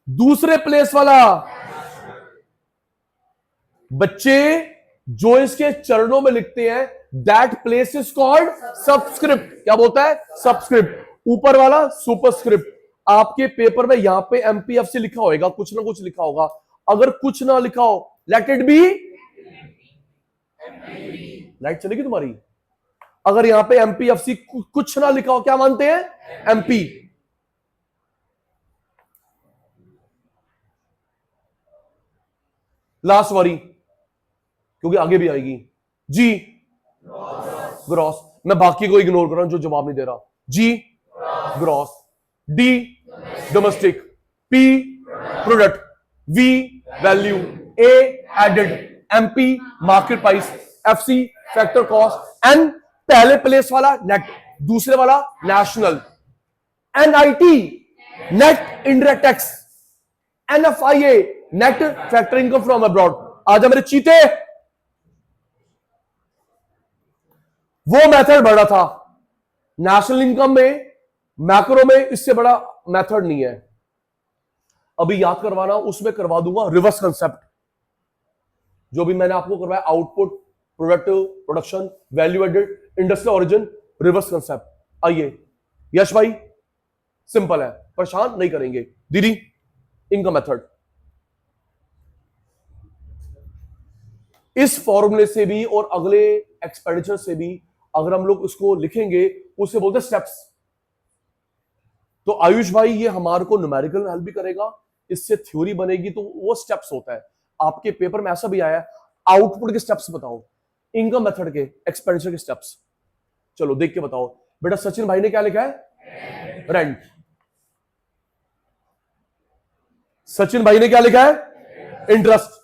दूसरे प्लेस वाला, बच्चे जो इसके चरणों में लिखते हैं, that place is called subscript. क्या बोलता है? सबस्क्रिप्ट। ऊपर वाला सुपरस्क्रिप्ट। आपके पेपर में यहां पे एमपीएफसी लिखा होगा, कुछ ना कुछ लिखा होगा। अगर कुछ ना लिखा हो, लेट इट बी, लाइट चलेगी तुम्हारी। अगर यहां पे एमपीएफसी कुछ ना लिखा हो, क्या मानते हैं? एमपी। लास्ट वाली, क्योंकि आगे भी आएगी। जी ग्रॉस। मैं बाकी को इग्नोर कर रहा हूं जो जवाब नहीं दे रहा। G gross, D domestic, P product, V value, A added, MP market price, FC factor cost, N पहले प्लेस वाला नेट, दूसरे वाला national, NIT net indirect tax, NFIA net factor income from abroad. आजा मेरे चीते। वो मेथड बड़ा था नेशनल इनकम में, मैक्रो में इससे बड़ा मेथड नहीं है। अभी याद करवाना, उसमें करवा दूंगा रिवर्स कंसेप्ट, जो भी मैंने आपको करवाया, output, product, production, value added, industrial origin, reverse concept. आइए यश भाई, सिंपल है, परेशान नहीं करेंगे। दीदी इनकम मेथड, इस फॉर्मूले से भी और अगले एक्सपेंडिचर से भी अगर हम लोग उसको लिखेंगे, उसे बोलते हैं स्टेप्स। तो आयुष भाई ये हमारे को न्यूमेरिकल हेल्प भी करेगा, इससे थ्योरी बनेगी, तो वो स्टेप्स होता है। आपके पेपर में ऐसा भी आया, आउटपुट के स्टेप्स बताओ, इनकम मेथड के, एक्सपेंडिचर के स्टेप्स। चलो देख के बताओ। बेटा सचिन भाई ने क्या लिखा है? रेंट। सचिन भाई ने क्या लिखा है? इंटरेस्ट।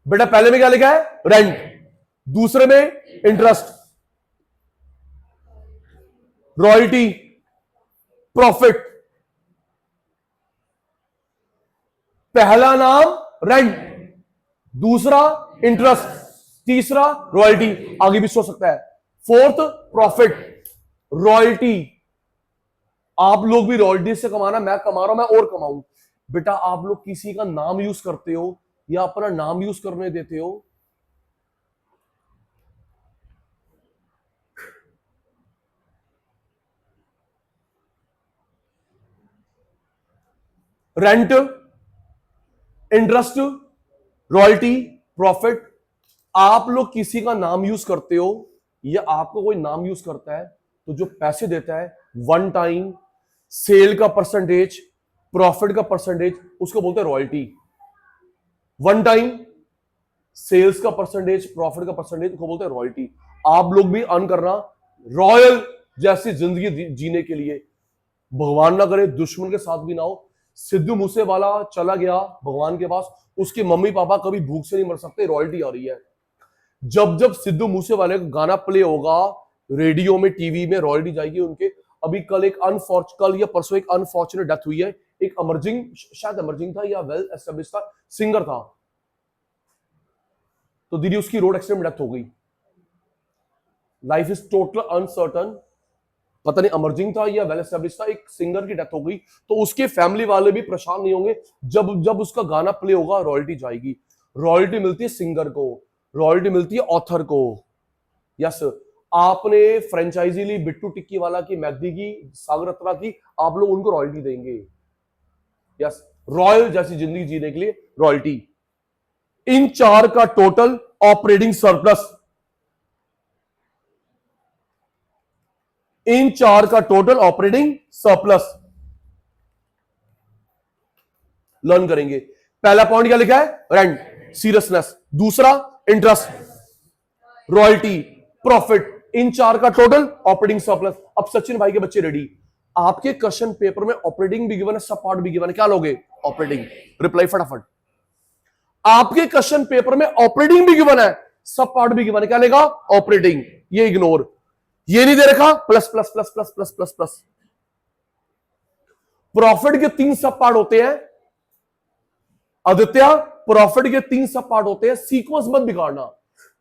बेटा पहले में क्या लिखा है? रेंट। दूसरे में इंटरेस्ट, रॉयल्टी, प्रॉफिट। पहला नाम रेंट, दूसरा इंटरेस्ट, तीसरा रॉयल्टी। आगे भी सोच सकता है। Fourth profit, royalty. आप लोग भी रॉयल्टी से कमाना, मैं कमा रहा हूं, मैं और कमाऊं। बेटा आप लोग किसी का नाम यूज करते हो या अपना नाम यूज करने देते हो? Rent, interest, royalty, profit. आप लोग किसी का नाम यूज करते हो या आपको कोई नाम यूज करता है, तो जो पैसे देता है, वन टाइम, सेल का परसेंटेज, प्रॉफिट का परसेंटेज, उसको बोलते हैं रॉयल्टी। वन टाइम, सेल्स का परसेंटेज, प्रॉफिट का परसेंटेज, उसको बोलते हैं रॉयल्टी। आप लोग भी अर्न करना रॉयल जैसी जिंदगी जीने के लिए, भगवान ना करे दुश्मन के साथ भी ना हो। सिद्धू मूसेवाला चला गया भगवान के पास, उसके मम्मी पापा कभी भूख से नहीं मर सकते, रॉयल्टी आ रही है। जब जब सिद्धू मूसेवाले का गाना प्ले होगा रेडियो में, टीवी में, रॉयल्टी जाएगी उनके। अभी कल या परसों एक अनफॉर्चुनेट डेथ हुई है, एक अमर्जिंग, शायद अमर्जिंग था या वेल एस्टेब्लिश था, सिंगर था, तो दीदी उसकी रोड एक्सीडेंट में डेथ हो गई। लाइफ इज टोटल अनसर्टन, पता नहीं अमर्जिंग था या वेल एस्टेब्लिश था, एक सिंगर की डेथ हो गई, तो उसके फैमिली वाले भी परेशान नहीं होंगे। जब जब उसका गाना प्ले होगा रॉयल्टी जाएगी। रॉयल्टी मिलती है सिंगर को, रॉयल्टी मिलती है ऑथर को। यस, आपने फ्रेंचाइजी ली बिट्टू टिक्की वाला की, मैगडी की, सागर रत्ना की, आप लोग उनको रॉयल्टी देंगे। यस, रॉयल जैसी जिंदगी जीने के लिए रॉयल्टी। इन चार का टोटल ऑपरेटिंग सरप्लस, इन चार का टोटल ऑपरेटिंग सरप्लस लर्न करेंगे। पहला पॉइंट क्या लिखा है? Rent, seriousness. दूसरा इंटरेस्ट, रॉयल्टी, प्रॉफिट। इन चार का टोटल ऑपरेटिंग सरप्लस। अब सचिन भाई के बच्चे रेडी, आपके क्वेश्चन पेपर में ऑपरेटिंग भी गिवन है, सब पार्ट भी गिवन है, क्या लोगे? ऑपरेटिंग। रिप्लाई फटाफट। आपके क्वेश्चन पेपर में ऑपरेटिंग भी गिवन है, सब पार्ट भी गिवन है, क्या लेगा? ऑपरेटिंग। ये इग्नोर, ये नहीं दे रखा, plus plus plus plus plus plus plus. Profit के 3 सब पार्ट होते हैं आदित्य, प्रॉफिट के 3 सब पार्ट होते हैं। सीक्वेंस मत बिगाड़ना,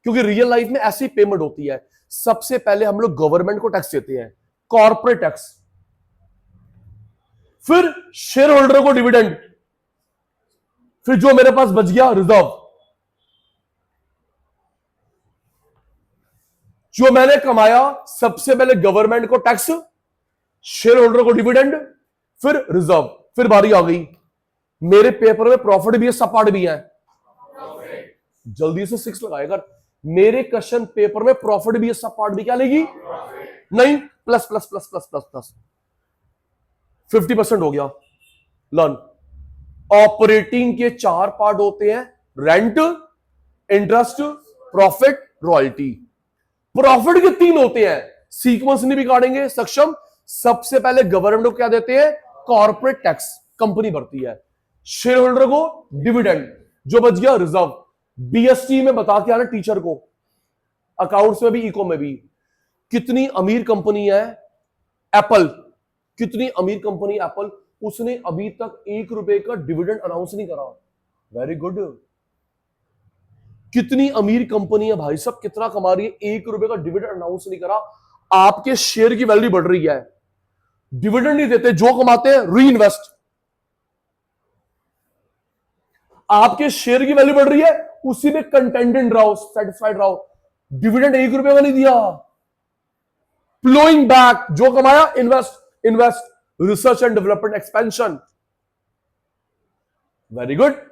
क्योंकि रियल लाइफ में ऐसी पेमेंट होती है। सबसे पहले हम लोग गवर्नमेंट को टैक्स देते हैं, कॉर्पोरेट टैक्स, फिर शेयर होल्डर को डिविडेंड, फिर जो मेरे पास बच गया रिजर्व, जो मैंने कमाया सबसे पहले गवर्नमेंट को टैक्स, शेयर होल्डर को डिविडेंड, फिर रिजर्व। फिर बारी आ गई, मेरे पेपर में प्रॉफिट भी है, सब पार्ट भी है। जल्दी से 6 लगाएगा। मेरे क्वेश्चन पेपर में प्रॉफिट भी है, सब पार्ट भी, क्या लेगी? नहीं, plus plus plus plus plus plus. 50% हो गया। लर्न। ऑपरेटिंग के 4 पार्ट होते हैं, rent, interest, profit, royalty. Profit के 3 होते हैं, सीक्वेंस नहीं बिगाड़ेंगे, सक्षम। सबसे पहले गवर्नमेंट को क्या देते हैं? कॉर्पोरेट टैक्स, कंपनी भरती है। शेयर होल्डर को डिविडेंड, जो बच गया रिजर्व। बीएसटी में बता के आना टीचर को, अकाउंट्स में भी, इको में भी। कितनी अमीर कंपनी है एप्पल, कितनी अमीर कंपनी एप्पल, उसने अभी तक 1 रुपए का डिविडेंड अनाउंस नहीं करा। Very good. कितनी अमीर कंपनी है भाई साहब, कितना कमा रही है, 1 रुपए का डिविडेंड अनाउंस नहीं करा। आपके शेयर की वैल्यू बढ़ रही है, डिविडेंड नहीं देते, जो कमाते हैं री इन्वेस्ट। आपके शेयर की वैल्यू बढ़ रही है, उसी में कंटेंटेड रहो, सेटिस्फाइड रहो। डिविडेंड 1 रुपए का नहीं दिया, फ्लोइंग बैक, जो कमाया invest, invest, research and development, expansion. Very good.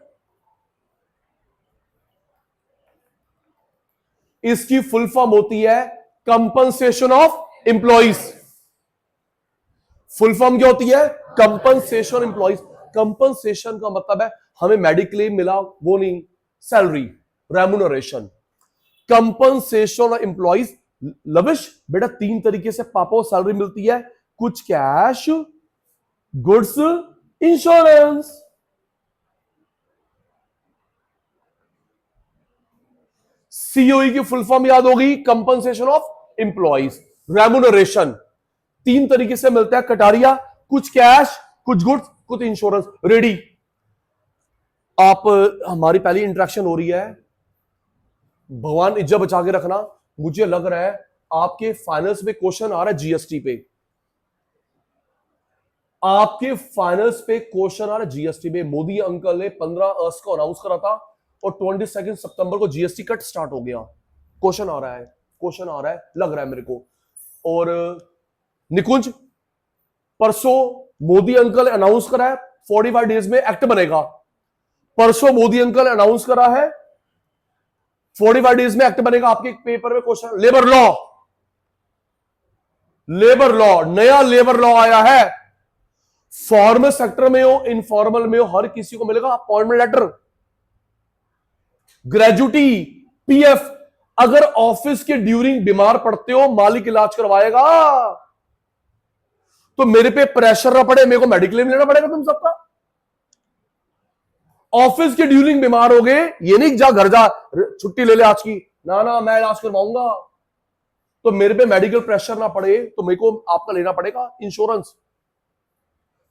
इसकी फुल फॉर्म होती है कंपनसेशन ऑफ एम्प्लॉइज। फुल फॉर्म क्या होती है? Compensation employees. कंपनसेशन का मतलब है हमें मेडिक्लेम मिला, वो नहीं, salary, remuneration. Compensation of employees. Lavish बेटा 3 तरीके से पापा को सैलरी मिलती है, कुछ कैश, गुड्स, इंश्योरेंस। सीओई की फुल फॉर्म याद होगी, कंपनसेशन ऑफ एम्प्लॉइज, रेम्यूनरेशन। 3 तरीके से मिलता है कटारिया, कुछ कैश, कुछ गुड्स, कुछ इंश्योरेंस। रेडी? आप, हमारी पहली इंटरेक्शन हो रही है, भगवान इज्जत बचा के रखना। मुझे लग रहा है आपके फाइनल्स में क्वेश्चन आ रहा है जीएसटी पे, आपके फाइनल्स पे क्वेश्चन आ रहा है जीएसटी पे। मोदी अंकल ने 15 अगस्त को अनाउंस करा था और 22 सितंबर को जीएसटी कट स्टार्ट हो गया। क्वेश्चन आ रहा है, क्वेश्चन आ रहा है, लग रहा है मेरे को। और निकुंज, परसों मोदी अंकल अनाउंस करा है 45 डेज में एक्ट बनेगा। परसों मोदी अंकल अनाउंस करा है 45 डेज में एक्ट बनेगा। आपके पेपर में question, labour law, labour law, नया लेबर लॉ आया है। फॉर्मल सेक्टर में हो, इनफॉर्मल में हो, हर किसी को मिलेगा अपॉइंटमेंट लेटर, ग्रेजुटी, पीएफ। अगर ऑफिस के ड्यूरिंग बीमार पड़ते हो, मालिक इलाज करवाएगा, तो मेरे पे प्रेशर ना पड़े, मेरे को मेडिक्लेम लेना पड़ेगा तुम सबका। ऑफिस के ड्यूरिंग बीमार हो गए, ये नहीं जा घर जा छुट्टी ले ले आज की, ना ना मैं इलाज करवाऊंगा, तो मेरे पे मेडिकल प्रेशर ना पड़े, तो मेरे को आपका लेना पड़ेगा इंश्योरेंस।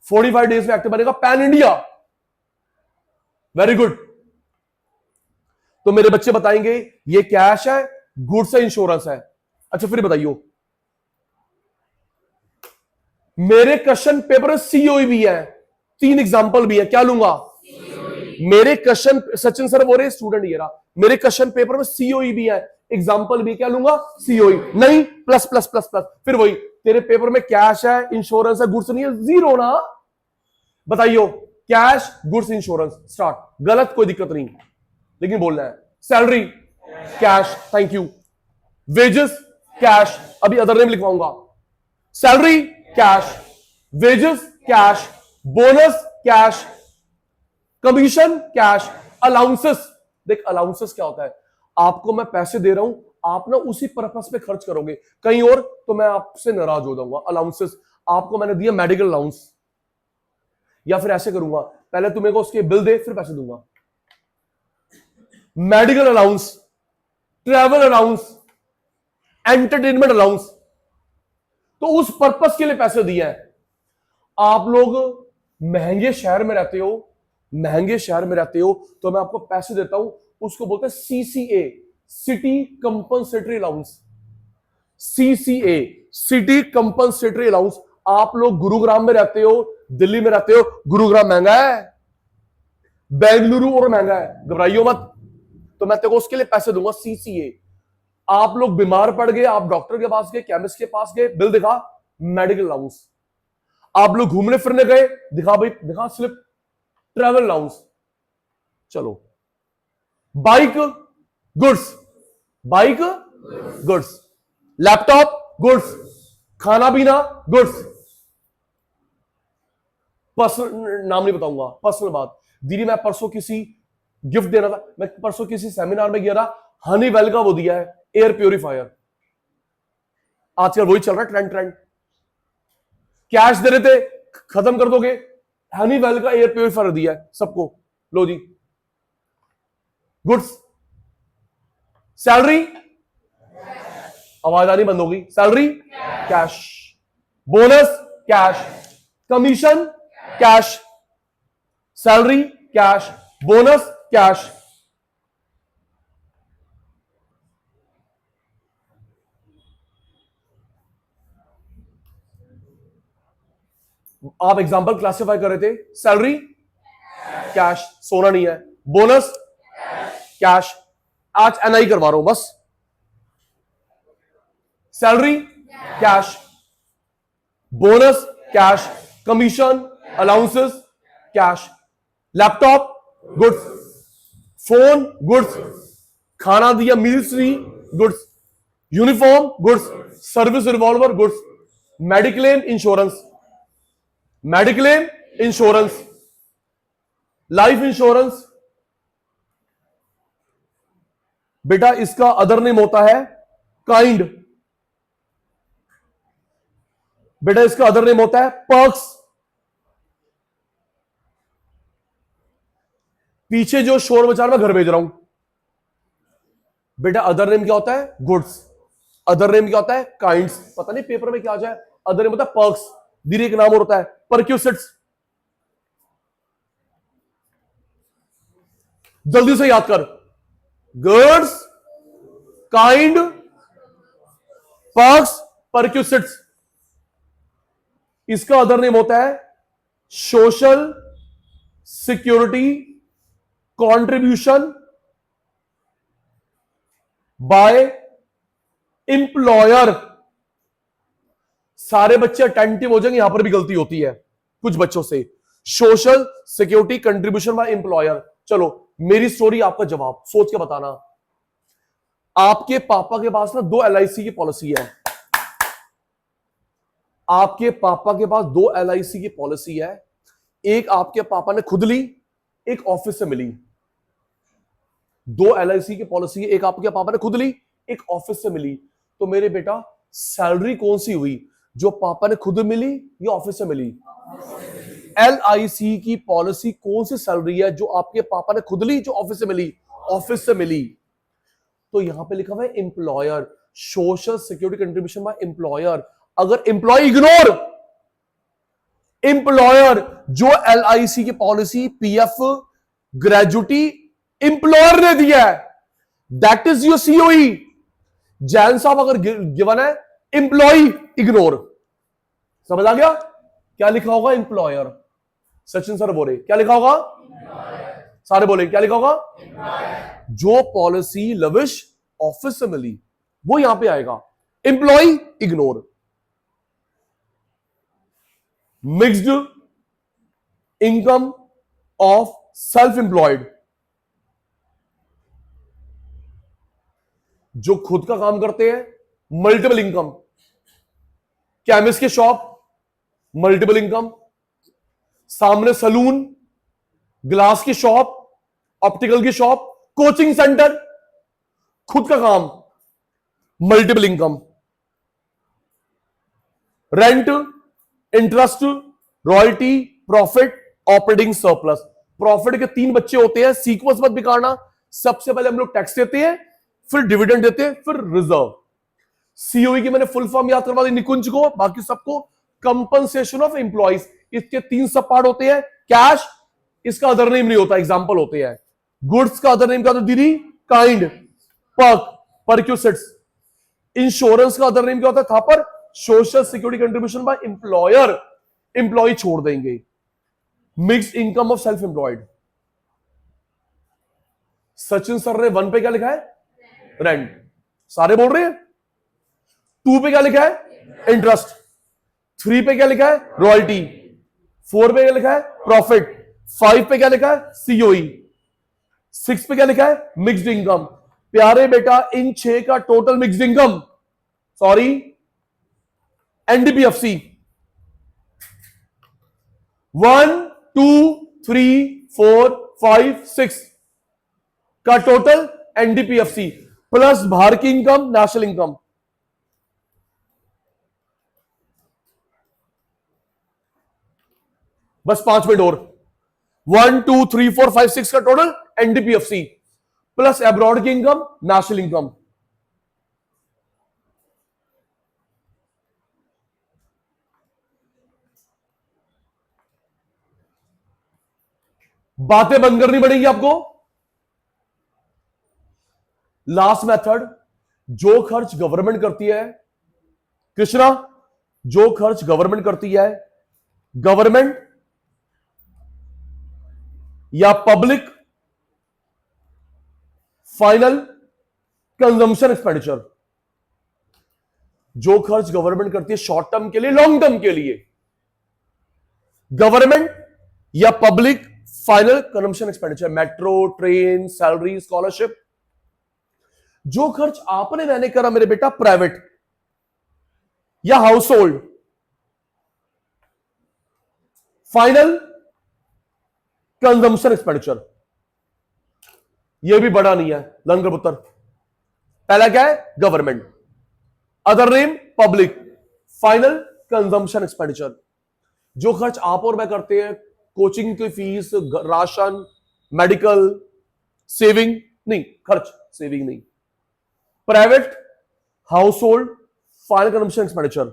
45 डेज में एक्ट बनेगा पैन इंडिया। Very good. तो मेरे बच्चे बताएंगे ये कैश है, गुड्स है, इंश्योरेंस है। अच्छा फिर बताइयो, मेरे क्वेश्चन पेपर में सीओई भी है, 3 एग्जांपल भी है, क्या लूंगा? मेरे क्वेश्चन, सचिन सर बोल रहे स्टूडेंट ये रहा, मेरे क्वेश्चन पेपर में सीओई भी है, एग्जांपल भी, क्या लूंगा? सीओई। नहीं, प्लस प्लस प्लस प्लस, फिर वही, तेरे पेपर में कैश है, इंश्योरेंस है, गुड्स नहीं है, जीरो ना। बताइयो, कैश, गुड्स, इंश्योरेंस, स्टार्ट। गलत, कोई दिक्कत नहीं, लेकिन बोलना है। Salary cash, thank you. Wages cash, अभी अदर नेम लिखवाऊंगा। Salary cash, wages cash, bonus cash, commission cash, allowances. देख अलाउंसेस क्या होता है, आपको मैं पैसे दे रहा हूं, आप ना उसी पर्पस पे खर्च करोगे कहीं और, तो मैं आपसे नाराज हो जाऊंगा। अलाउंसेस, आपको मैंने दिया मेडिकल अलाउंस, या फिर ऐसे करूंगा, पहले तुम्हें को उसके बिल दे फिर पैसे दूंगा। Medical allowance, travel allowance, entertainment allowance, तो उस पर्पस के लिए पैसे दिए हैं। आप लोग महंगे शहर में रहते हो, महंगे शहर में रहते हो, तो मैं आपको पैसे देता हूं, उसको बोलते हैं CCA, city compensatory allowance. CCA, city compensatory allowance. आप लोग गुरुग्राम में रहते हो, दिल्ली में रहते हो, गुरुग्राम महंगा है, बेंगलुरु और महंगा है, घबराइयो मत, तो मैं तेरे को उसके लिए पैसे दूंगा, सीसीए। आप लोग बीमार पड़ गए, आप डॉक्टर के पास गए, केमिस्ट के पास गए, बिल दिखा, मेडिकल अलाउंस। आप लोग घूमने फिरने गए, दिखा भाई, दिखा स्लिप, ट्रैवल अलाउंस। चलो, bike goods, bike goods, laptop goods, खाना पीना गुड्स। पर्सनल नाम नहीं बताऊंगा, पर्सनल बात। दीदी मैं परसों किसी गिफ्ट देना था, मैं परसों किसी सेमिनार में गया था, हनीवेल का वो दिया है, एयर प्योरीफायर। आजकल वही चल रहा है, ट्रेंड ट्रेंड। कैश दे रहे थे, खत्म कर दोगे, हनीवेल का एयर प्योरीफायर दिया है सबको, लो जी, गुड्स। सैलरी, आवाज आनी बंद होगी, salary cash, bonus cash, commission cash, salary cash, bonus cash. आप एग्जांपल क्लासिफाई कर रहे थे, सैलरी कैश, सोना नहीं है, बोनस कैश, आज एनआई करवा रहा हूं बस। Salary cash, bonus cash, commission, allowances cash, laptop goods, phone goods, खाना दिया meals the goods, uniform goods, service revolver goods, mediclaim insurance, mediclaim insurance, life insurance. बेटा इसका अदर नेम होता है काइंड, बेटा इसका अदर नेम होता है पर्क्स। पीछे जो शोर मचा मैं घर भेज रहा हूं, बेटा अदर नेम क्या होता है? गुड्स। अदर नेम क्या होता है? काइंड्स। पता नहीं पेपर में क्या आ जाए, अदर नेम होता है पर्क्स, धीरे एक नाम और होता है परक्यूसिट्स। जल्दी से याद कर, गुड्स, काइंड, पर्क्स, परक्यूसिट्स। इसका अदर नेम होता है social security contribution by employer. सारे बच्चे अटेंटिव हो जाएंगे, यहां पर भी गलती होती है कुछ बच्चों से। Social security contribution by employer. चलो मेरी स्टोरी, आपका जवाब सोच के बताना। आपके पापा के पास ना 2 LIC की पॉलिसी है, आपके पापा के पास 2 LIC की पॉलिसी है। एक आपके पापा ने खुद ली, एक ऑफिस से मिली। 2 LIC की पॉलिसी है, एक आपके पापा ने खुद ली, एक ऑफिस से मिली। तो मेरे बेटा सैलरी कौन सी हुई, जो पापा ने खुद मिली या ऑफिस से मिली? LIC की पॉलिसी कौन सी सैलरी है, जो आपके पापा ने खुद ली, जो ऑफिस से मिली? ऑफिस से मिली। तो यहां पे लिखा हुआ है employer, social security contribution by employer. अगर एम्प्लॉय इग्नोर, एम्प्लॉयर जो LIC की पॉलिसी PF ग्रेजुटी एम्प्लॉयर ने दिया है, that is your COE। Jain साहब अगर गिवन है एम्प्लॉय इग्नोर, समझ आ गया? क्या लिखा होगा? एम्प्लॉयर। सचिन सर बोले क्या लिखा होगा? सारे बोले क्या लिखा होगा? जो पॉलिसी लविश ऑफिस से मिली वो यहां पे आएगा। Employ ignore. Mixed income of self employed, जो खुद का काम करते हैं, मल्टीपल इनकम। केमिस्ट की शॉप, मल्टीपल इनकम। सामने सलून, ग्लास की शॉप, ऑप्टिकल की शॉप, कोचिंग सेंटर, खुद का काम, multiple income. Rent, interest, royalty, profit, operating surplus. Profit के 3 बच्चे होते हैं, सीक्वेंस मत बिगाड़ना। सबसे पहले हम लोग टैक्स देते हैं, फिर डिविडेंड देते हैं, फिर रिजर्व। सीओई की मैंने फुल फॉर्म याद करवा दी निकुंज को, बाकी सबको। कंपनसेशन ऑफ एम्प्लॉइज, इसके 3 सब पार्ट होते हैं। कैश, इसका अदर नेम नहीं होता, एग्जांपल होते हैं। गुड्स का अदर नेम क्या होता है दीदी? Kind, perk, perquisites. इंश्योरेंस का अदर नेम क्या होता है? था पर social security contribution by employer, employee छोड़ देंगे। Mixed income of self employed. Sachin sir ने 1 पे क्या लिखा है? रेंट। सारे बोल रहे हैं। 2 पे क्या लिखा है? इंटरेस्ट। 3 पे क्या लिखा है? रॉयल्टी। 4 पे क्या लिखा है? प्रॉफिट। 5 पे क्या लिखा है? सीओई। 6 पे क्या लिखा है? Mixed income. प्यारे बेटा, इन 6 का total mixed income, sorry NDPFC, 1 2 3 4 5 6 का टोटल एनडीपीएफसी प्लस बाहर की इनकम, नेशनल इनकम। बस 5 मिनट और। 1 2 3 4 5 6 का टोटल एनडीपीएफसी प्लस अब्रॉड की इनकम, नेशनल इनकम। बातें बंद करनी पड़ेगी आपको। लास्ट मेथड, जो खर्च गवर्नमेंट करती है, कृष्णा, जो खर्च गवर्नमेंट करती है, गवर्नमेंट या पब्लिक फाइनल कंजम्पशन एक्सपेंडिचर। जो खर्च गवर्नमेंट करती है शॉर्ट टर्म के लिए, लॉन्ग टर्म के लिए, गवर्नमेंट या public final consumption expenditure. Metro, train, salary, scholarship. जो खर्च आपने मैंने करा मेरे बेटा प्राइवेट या house hold, final consumption expenditure. यह भी बड़ा नहीं है लंगर पुत्र। पहला क्या है? Government, other name public, final consumption expenditure. जो खर्च आप और मैं करते हैं, कोचिंग की फीस, राशन, मेडिकल, सेविंग नहीं, खर्च सेविंग नहीं, private, house hold, final consumption expenditure.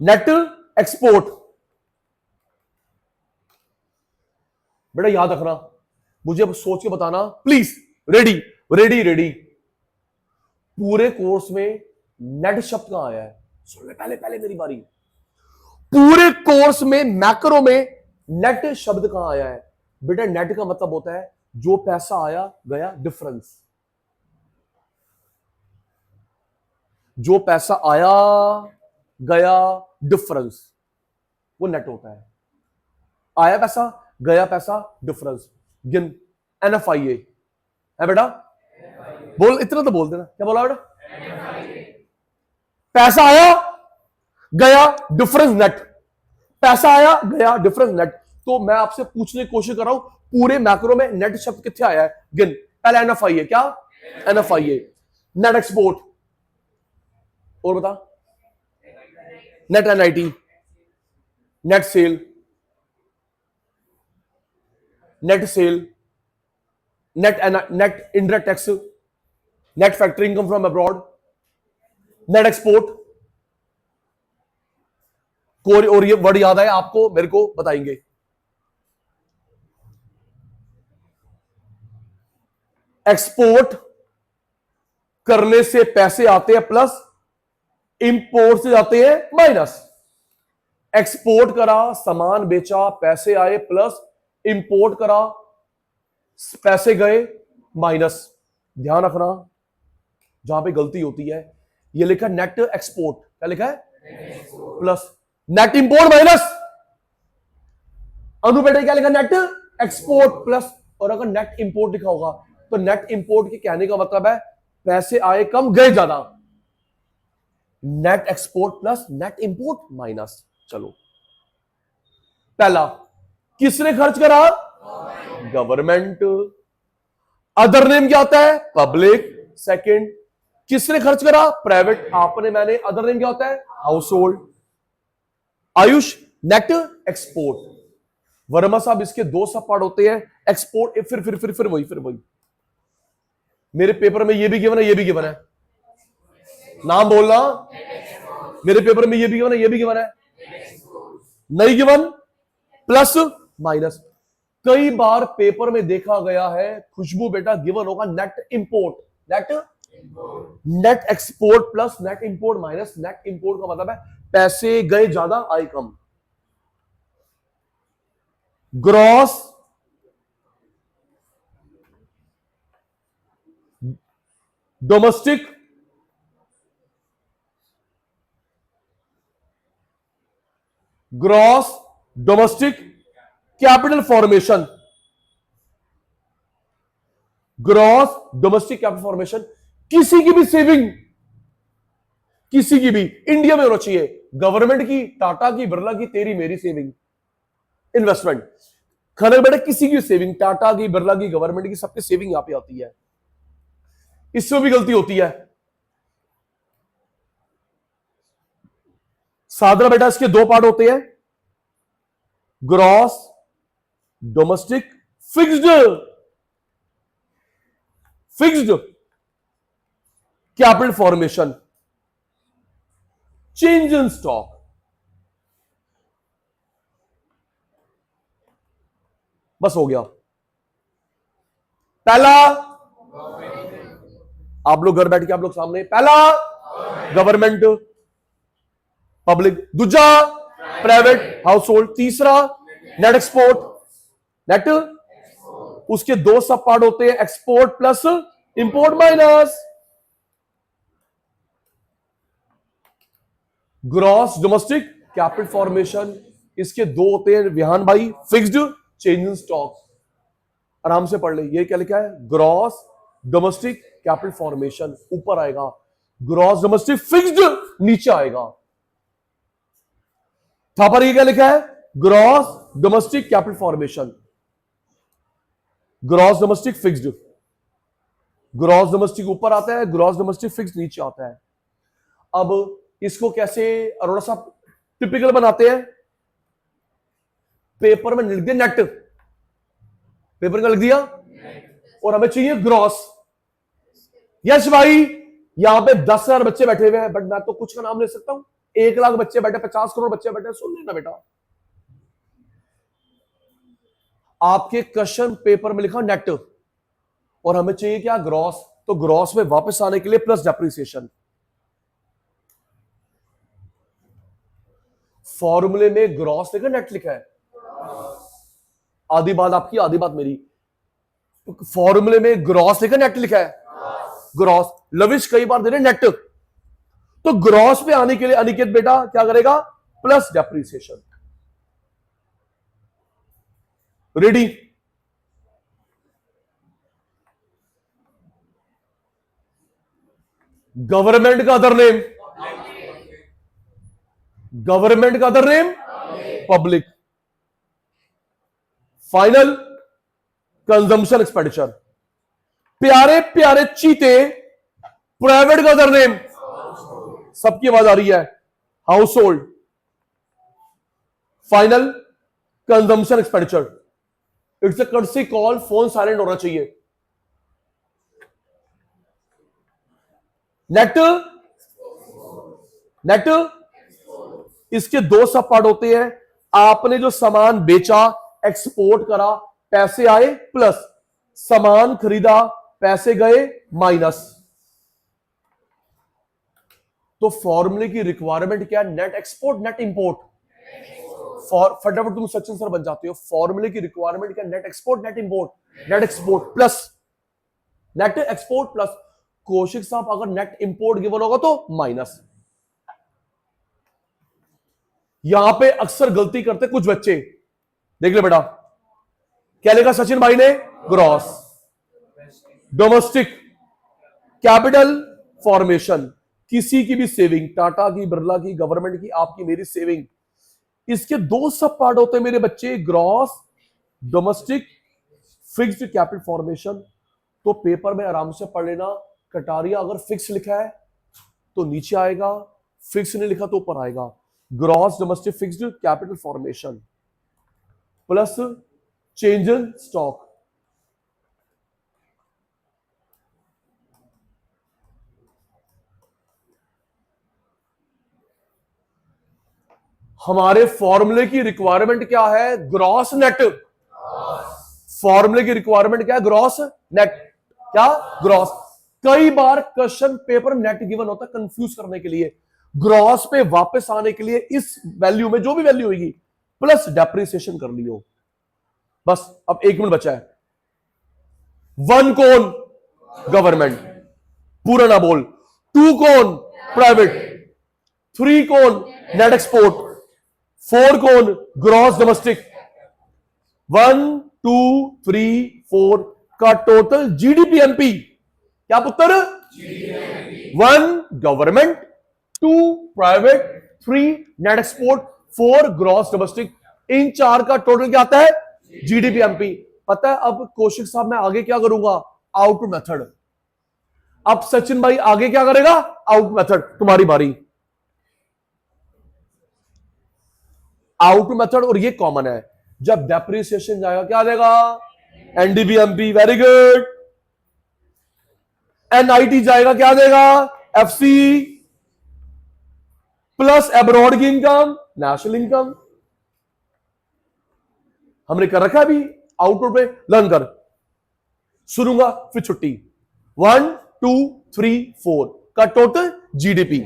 Net export, बेटा याद रखना, मुझे अब सोच के बताना प्लीज। Ready ready ready. पूरे कोर्स में नेट शब्द कहां आया है? सुन ले, पहले पहले मेरी बारी। पूरे कोर्स में मैक्रो में नेट शब्द कहां आया है? बेटा नेट का मतलब होता है जो पैसा आया गया डिफरेंस। जो पैसा आया गया डिफरेंस, वो नेट होता है। आया पैसा, गया पैसा, डिफरेंस। गिन, एनएफआईए है बेटा। बोल, इतना तो बोल देना। क्या बोला बेटा? पैसा आया गया डिफरेंस नेट। पैसा आया गया डिफरेंस नेट। तो मैं आपसे पूछने की कोशिश कर रहा हूं, पूरे मैक्रो में नेट शब्द कितने आया है? गिन। पहले एनएफआईए, क्या? एनएफआईए। नेट एक्सपोर्ट, और बता। Net NIT, net cell, net cell, net indirect tax, net factory income from abroad, net export. और ये वर्ड याद है आपको? मेरे को बताएंगे। एक्सपोर्ट करने से पैसे आते हैं प्लस, इंपोर्ट से जाते हैं माइनस। एक्सपोर्ट करा, सामान बेचा, पैसे आए, प्लस इंपोर्ट करा, पैसे गए, माइनस। ध्यान रखना जहां पे गलती होती है, ये लिखा नेट एक्सपोर्ट, क्या लिखा है, प्लस नेट इंपोर्ट माइनस। अनु बेटे क्या लिखा, नेट एक्सपोर्ट प्लस। और अगर नेट इंपोर्ट लिखा होगा तो नेट इंपोर्ट के कहने का मतलब है पैसे आए कम गए ज्यादा। Net export plus net import minus. चलो, पहला किसने खर्च करा, गवर्नमेंट। अदर नेम क्या होता है, पब्लिक। सेकंड, किसने खर्च करा, प्राइवेट, आपने मैंने। अदर नेम क्या होता है, house hold. Ayush, net export. Verma साहब इसके दो सब पार्ट होते हैं, एक्सपोर्ट, फिर वही। मेरे पेपर में ये भी गिवन है, ये भी गिवन है, नाम बोलना। मेरे पेपर में ये भी गिवन है, ये भी गिवन है, नहीं गिवन, प्लस माइनस। कई बार पेपर में देखा गया है, खुशबू बेटा गिवन होगा net import, net export plus net import minus. Net import का मतलब है पैसे गए ज्यादा आए कम। Gross domestic capital formation. Gross domestic capital formation, किसी की भी सेविंग, किसी की भी इंडिया में होना चाहिए, गवर्नमेंट की, टाटा की, बिरला की, तेरी मेरी सेविंग, इन्वेस्टमेंट। खनक बेटा किसी की सेविंग, टाटा की, बिरला की, गवर्नमेंट की, सबकी सेविंग यहां पे आती है। इसमें भी गलती होती है। सादरा बेटा इसके दो पार्ट होते हैं, gross domestic fixed capital formation, change in stock. बस हो गया। पहला, आप लोग घर बैठ के आप लोग सामने, पहला गवर्नमेंट पब्लिक, दूसरा प्राइवेट हाउस होल्ड, तीसरा नेट एक्सपोर्ट। नेट, उसके दो सब पार्ट होते हैं, export plus import minus. Gross domestic capital formation, इसके दो होते हैं विहान भाई, फिक्स्ड, चेंज इन स्टॉक। आराम से पढ़ ले, ये क्या लिखा है, ग्रॉस डोमेस्टिक कैपिटल फॉर्मेशन ऊपर आएगा, ग्रॉस डोमेस्टिक फिक्स्ड नीचे आएगा। था पर ये क्या लिखा है, gross domestic capital formation, gross domestic fixed. Gross domestic ऊपर आता है, ग्रॉस डोमेस्टिक फिक्स्ड नीचे आता है। अब इसको कैसे अरोड़ा साहब टिपिकल बनाते हैं, पेपर में लिख दिया नेट, पेपर का लिख दिया, और हमें चाहिए ग्रॉस। यश भाई यहां पे 10,000 बच्चे बैठे हुए हैं, बट मैं तो कुछ का नाम ले सकता हूं, 1,00,000 बच्चे बैठे, 50 करोड़ बच्चे बैठे, सुन लेना बेटा। आपके क्वेश्चन पेपर में लिखा नेट, और हमें चाहिए क्या, ग्रॉस। तो ग्रॉस में वापस आने के लिए प्लस डेप्रिसिएशन। फॉर्मूले में ग्रॉस लिखा, नेट लिखा है, आधी बात आपकी आधी बात मेरी। फॉर्मूले में ग्रॉस लिखा, नेट लिखा है, ग्रॉस। लविश कई बार दे रहे नेट, तो ग्रॉस पे आने के लिए अनिकेत बेटा क्या करेगा, प्लस डेप्रिसिएशन। रेडी, गवर्नमेंट का अदर नेम, गवर्नमेंट का other name public. Final consumption expenditure, प्यारे प्यारे चीते, प्राइवेट का अदर नेम, सबकी आवाज आ रही है, house hold. Final consumption expenditure, it's a courtesy call, phone silent होना चाहिए। नेट, नेट, इसके दो सब पार्ट होते हैं, आपने जो सामान बेचा, एक्सपोर्ट करा, पैसे आए, प्लस सामान खरीदा, पैसे गए, माइनस। तो फॉर्मूले की रिक्वायरमेंट क्या है, नेट एक्सपोर्ट नेट इंपोर्ट। फटाफट तुम सचिन सर बन जाते हो। फॉर्मूले की रिक्वायरमेंट क्या? Net export net import, net export plus Kaushik साहब अगर नेट इंपोर्ट गिवन होगा तो माइनस। यहां पे अक्सर गलती करते कुछ बच्चे, देख ले बेटा, क्या लिखा सचिन भाई ने? ग्रॉस डोमेस्टिक कैपिटल फॉर्मेशन, किसी की भी सेविंग, टाटा की, बिरला की, गवर्नमेंट की, आपकी मेरी सेविंग, इसके दो सब पार्ट होते हैं मेरे बच्चे, gross domestic fixed capital formation. तो पेपर में आराम से पढ़ लेना। कटारिया अगर फिक्स लिखा है तो नीचे आएगा, फिक्स नहीं लिखा तो ऊपर आएगा। Gross domestic fixed capital formation plus change in stock. हमारे फॉर्मूले की रिक्वायरमेंट क्या है? Gross net. फॉर्मूले की रिक्वायरमेंट क्या है? Gross net. क्या? ग्रॉस। कई बार क्वेश्चन पेपर नेट गिवन होता है कंफ्यूज करने के लिए। ग्रॉस पे वापस आने के लिए इस वैल्यू में जो भी वैल्यू होगी प्लस डेप्रिसिएशन कर लियो। बस अब 1 मिनट बचा है। 1 कौन? गवर्नमेंट, पूरा ना बोल। 2 कौन? प्राइवेट। 3 कौन? Net export. 4 कौन? Gross domestic. 1 2 3 4 का टोटल जीडीपी एमपी क्या पुत्र? 1 government, 2 private, 3 net export, 4 gross domestic. इन 4 का टोटल क्या आता है? GDP MP. पता है अब कौशिक साहब मैं आगे क्या करूंगा? Out method. अब सचिन भाई आगे क्या करेगा? Out method. तुम्हारी बारी। आउट मेथड, और ये कॉमन है। जब डेप्रिसिएशन जाएगा क्या देगा? एनडीबीएमपी। Very good. एनआईटी जाएगा क्या देगा? एफसी प्लस एब्रॉड की इनकम, नेशनल इनकम। हमने कर रखा है अभी आउटपुट पे, लर्न कर। सुनूंगा फिर छुट्टी। 1 2 3 4 का टोटल जीडीपी।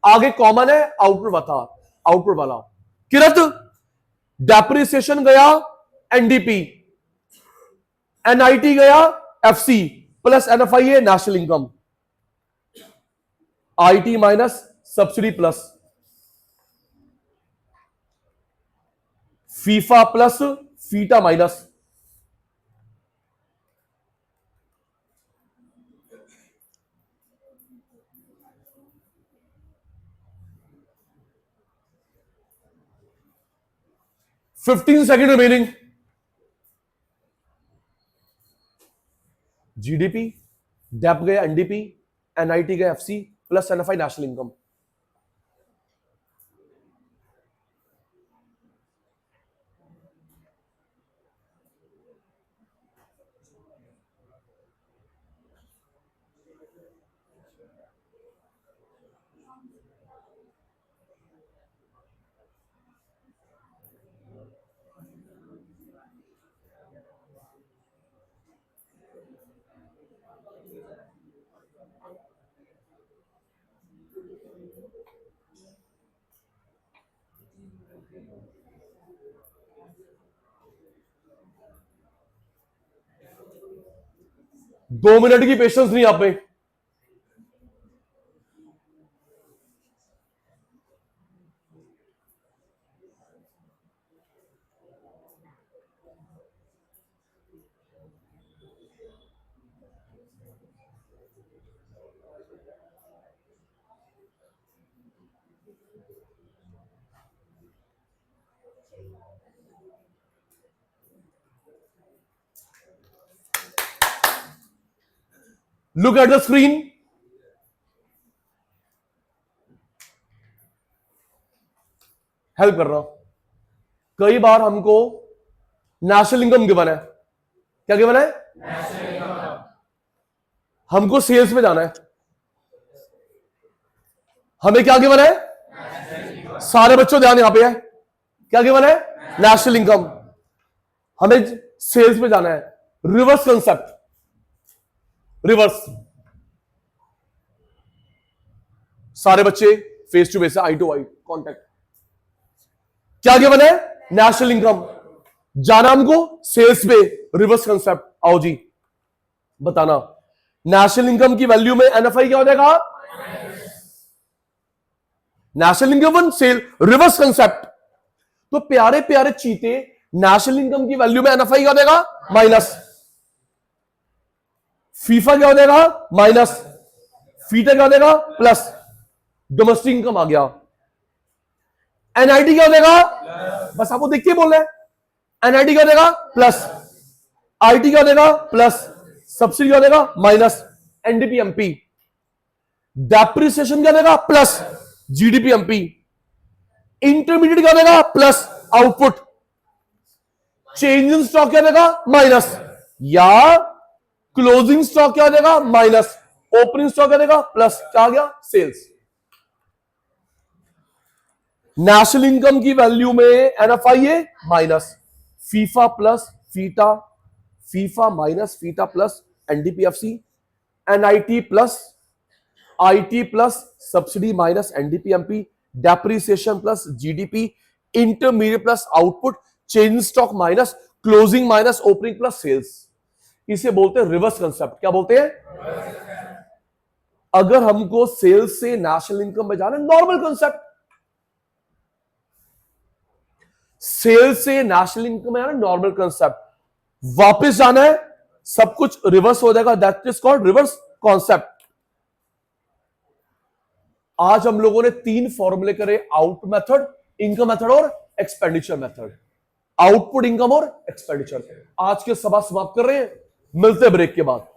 आगे कॉमन है आउटपुट बता, आउटपुट वाला। किरत डेप्रिसिएशन गया एनडीपी, एनआईटी गया FC plus NFIA national income, IT minus subsidy plus FIFA plus FITA minus. Fifteen second remaining. GDP, dep गया एनडीपी, एनआईटी गया FC plus NFI national income. दो मिनट की पेशेंस नहीं आप में। Look at the screen. Help कर रहा हूं। कई बार हमको नेशनल इनकम गिवन है। क्या गिवन है? हमको सेल्स में जाना है। हमें क्या गिवन है? सारे बच्चों ध्यान यहां पे है। क्या गिवन है? National income. हमें सेल्स में जाना है। Reverse concept, reverse. सारे बच्चे face to face, eye to eye contact. क्या गिवन है? National income. जाना हमको सेल्स पे, रिवर्स कंसेप्ट। आओ जी बताना, नेशनल इनकम की वैल्यू में एनएफआई क्या हो जाएगा? National income sale, reverse concept. तो प्यारे प्यारे चीते, नेशनल इनकम की वैल्यू में एनएफआई क्या हो जाएगा? माइनस। फीफा क्या हो जाएगा? माइनस। फीटा क्या हो जाएगा? प्लस। डोमेस्टिक इनकम आ गया। एनआईटी क्या हो जाएगा? बस आपको देख के बोल रहे हैं। एनआईटी क्या हो जाएगा? प्लस। आईटी क्या हो जाएगा? प्लस। सब्सिडी क्या हो जाएगा? माइनस। एनडीपीएमपी। डेप्रिसिएशन क्या हो जाएगा? प्लस। जीडीपीएमपी। इंटरमीडिएट क्या हो जाएगा? Plus. Output. Change in stock क्या हो जाएगा? माइनस। या क्लोजिंग स्टॉक क्या हो जाएगा? माइनस। ओपनिंग स्टॉक क्या हो जाएगा? प्लस। क्या आ गया? सेल्स। नेशनल इनकम की वैल्यू में एनएफआई है minus, FIFA plus FITA, FIFA minus FITA plus NDPFC, NIT plus IT plus subsidy minus NDPMP, depreciation plus GDP, intermediate plus output, change stock minus closing minus opening plus sales. इसे बोलते हैं रिवर्स कंसेप्ट। क्या बोलते हैं? अगर हमको सेल्स से नेशनल इनकम में जाना, नॉर्मल कंसेप्ट। सेल्स से नेशनल इनकम में जाना, नॉर्मल कंसेप्ट। वापस जाना है, सब कुछ रिवर्स हो जाएगा। That is called reverse concept. आज हम लोगों ने 3 फॉर्मूले करे, आउट मेथड, इनकम मेथड और एक्सपेंडिचर मेथड। आउटपुट, इनकम और एक्सपेंडिचर। आज के सभा समाप्त कर रहे हैं, मिलते ब्रेक के बाद।